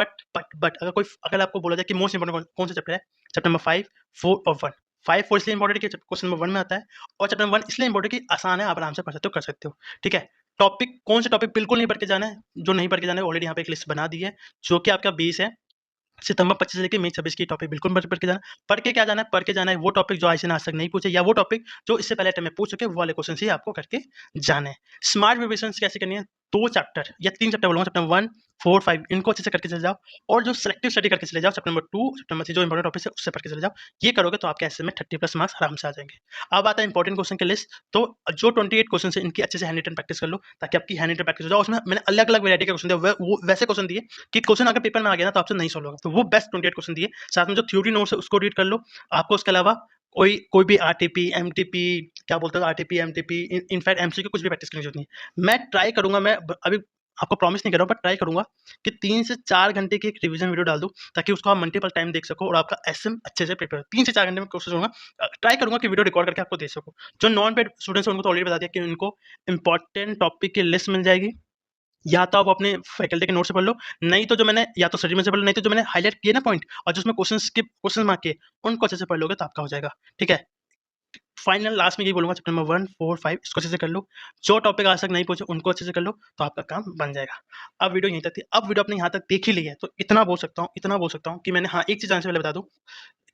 बट अगर आपको बोला जाए कि मोस्ट इंपॉर्टेंट कौन सा चैप्टर है, चैप्टर नंबर 5, 4 और 1। 5, 4 इसलिए इंपॉर्टेंट है कि क्वेश्चन नंबर 1 में आता है, और चैप्टर नंबर 1 इसलिए इंपॉर्टेंट कि आसान है, आप आराम से पढ़ सकते हो, कर सकते हो, ठीक है? टॉपिक, कौन से टॉपिक बिल्कुल नहीं पढ़ के जाना है, जो नहीं पढ़ के जाना है ऑलरेडी यहाँ पे एक लिस्ट बना दी है, जो कि आपका 20 है। सितंबर 25 से लेके मई 26 की टॉपिक बिल्कुल मत पढ़ के जाना। पढ़ के जाना है वो टॉपिक जो आज से आज तक नहीं पूछे, या वो टॉपिक जो इससे पहले अटेम्प्ट में पूछ चुके, वो वाले क्वेश्चन ही आपको करके जाने हैं। स्मार्ट रिविजन कैसे करनी है? 2 चैप्टर या 3 चैप्टर बोलूँगा, चैप्टर 1, 4, 5 इनको अच्छे से करके चले जाओ और जो सिलेक्टिव स्टडी करके चले जाओ, चैप्टर नंबर 2, चैप्टर नंबर 3 जो इंपॉर्टेंट टॉपिक्स है उससे पढ़ के चले जाओ। ये करोगे तो आपके एसए में 30+ मार्क्स आराम से आ जाएँगे। अब आता है इंपॉर्टेंट क्वेश्चन की लिस्ट, तो जो 28 क्वेश्चन है इनकी अच्छे से हैंड रिटन प्रैक्टिस कर लो ताकि आपकी हैंड रिटन प्रैक्टिस हो जाए। उसमें मैंने अलग-अलग वैरायटी के क्वेश्चन दिए, वो वैसे क्वेश्चन दिए कि क्वेश्चन अगर पेपर में आ गया ना तो आपसे नहीं सॉल्व होगा। तो वो बेस्ट 28 क्वेश्चन दिए। साथ में जो थ्योरी नोट्स है उसको रीड कर लो। आपको उसके अलावा कोई भी आरटीपी, एमटीपी क्या बोलते हैं आरटीपी, एमटीपी इनफैक्ट एमसीक्यू कुछ भी प्रैक्टिस करने की जरूरत नहीं है। मैं ट्राई करूँगा, मैं अभी आपको प्रॉमिस नहीं कर रहा हूँ, बट ट्राई करूँगा कि 3 से 4 घंटे की एक रिवीजन वीडियो डाल दूँ ताकि उसको आप मल्टीपल टाइम देख सको और आपका एसएम अच्छे से प्रिपेयर हो। 3 से 4 घंटे में कोशिश करूँगा, ट्राई करूँगा कि वीडियो रिकॉर्ड करके आपको दे सकूँ। जो नॉन पेड स्टूडेंट्स हैं उनको तो ऑलरेडी बता दिया कि उनको इंपॉर्टेंट टॉपिक की लिस्ट मिल जाएगी। या तो आप अपने फैकल्टी के नोट से पढ़ लो, नहीं तो जो मैंने या तो स्टडी में से पढ़ लो, नहीं तो जो मैंने हाइलाइट किए ना पॉइंट और जो उसमें क्वेश्चन मार्क किए, उनको अच्छे से पढ़ लोगे तो आपका हो जाएगा। ठीक है? फाइनल लास्ट में यही बोलूँगा, चैप्टर नंबर 1, 4, 5 इसको अच्छे से कर लो। जो टॉपिक आज तक नहीं पहुँचे उनको अच्छे से कर लो, तो आपका काम बन जाएगा। अब वीडियो यहीं तक थी। अब वीडियो आपने यहाँ तक देख ही ली है, तो इतना बोल सकता हूँ कि मैंने हाँ, एक चीज़ जानने से पहले बता दूँ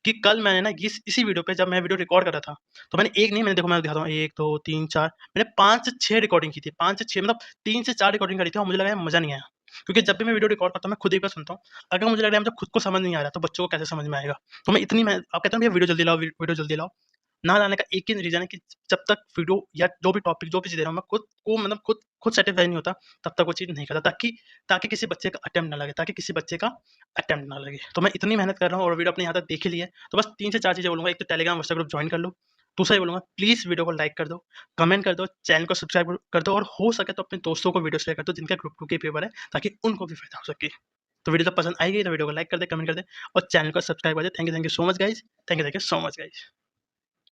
कि कल मैंने ना इसी वीडियो पे जब मैं वीडियो रिकॉर्ड कर रहा था, तो मैंने एक नहीं मैंने देखो मैं दिखाता हूँ 1, 2, 3, 4 मैंने 5 से 6 रिकॉर्डिंग की थी। 5 से 6 मतलब 3 से 4 रिकॉर्डिंग करी थी और मुझे लगा यार मज़ा नहीं आया। क्योंकि जब भी मैं वीडियो रिकॉर्ड करता हूँ, मैं खुद एक बार सुनता हूँ। अगर मुझे लग रहा है मुझे खुद को समझ नहीं आ रहा, तो बच्चों को कैसे समझ में आएगा? तो मैं इतनी मेहनत आप कहते हैं ना भैया वीडियो जल्दी लाओ, वीडियो जल्दी लाओ। ना लाने का एक ही रीज़न है कि जब तक वीडियो या जो भी टॉपिक, जो भी चीज़ दे रहा हूँ, मैं खुद को मतलब खुद सैटिस्फाई नहीं होता, तब तक वो चीज़ नहीं करता ताकि ताकि किसी बच्चे का अटेम्प्ट ना लगे, ताकि किसी बच्चे का अटेम्प्ट ना लगे। तो मैं इतनी मेहनत कर रहा हूँ और वीडियो अपने यहाँ तक देख ही ली है। तो बस 3 से 4 चीज़ें बोलूँगा, एक तो टेलीग्राम, व्हाट्सएप ग्रुप जॉइन कर लो। दूसरा ये बोलूँगा प्लीज़ वीडियो को लाइक कर दो, कमेंट कर दो, चैनल को सब्सक्राइब कर दो और हो सके तो अपने दोस्तों को वीडियो शेयर कर दो जिनका ग्रुप 2 के पेपर है, ताकि उनको भी फ़ायदा हो सके। तो वीडियो जब पसंद आएगी तो वीडियो को लाइक कर दें, कमेंट कर दें और चैनल को सब्सक्राइब कर दें। Thank you so much guys. Thank you so much guys.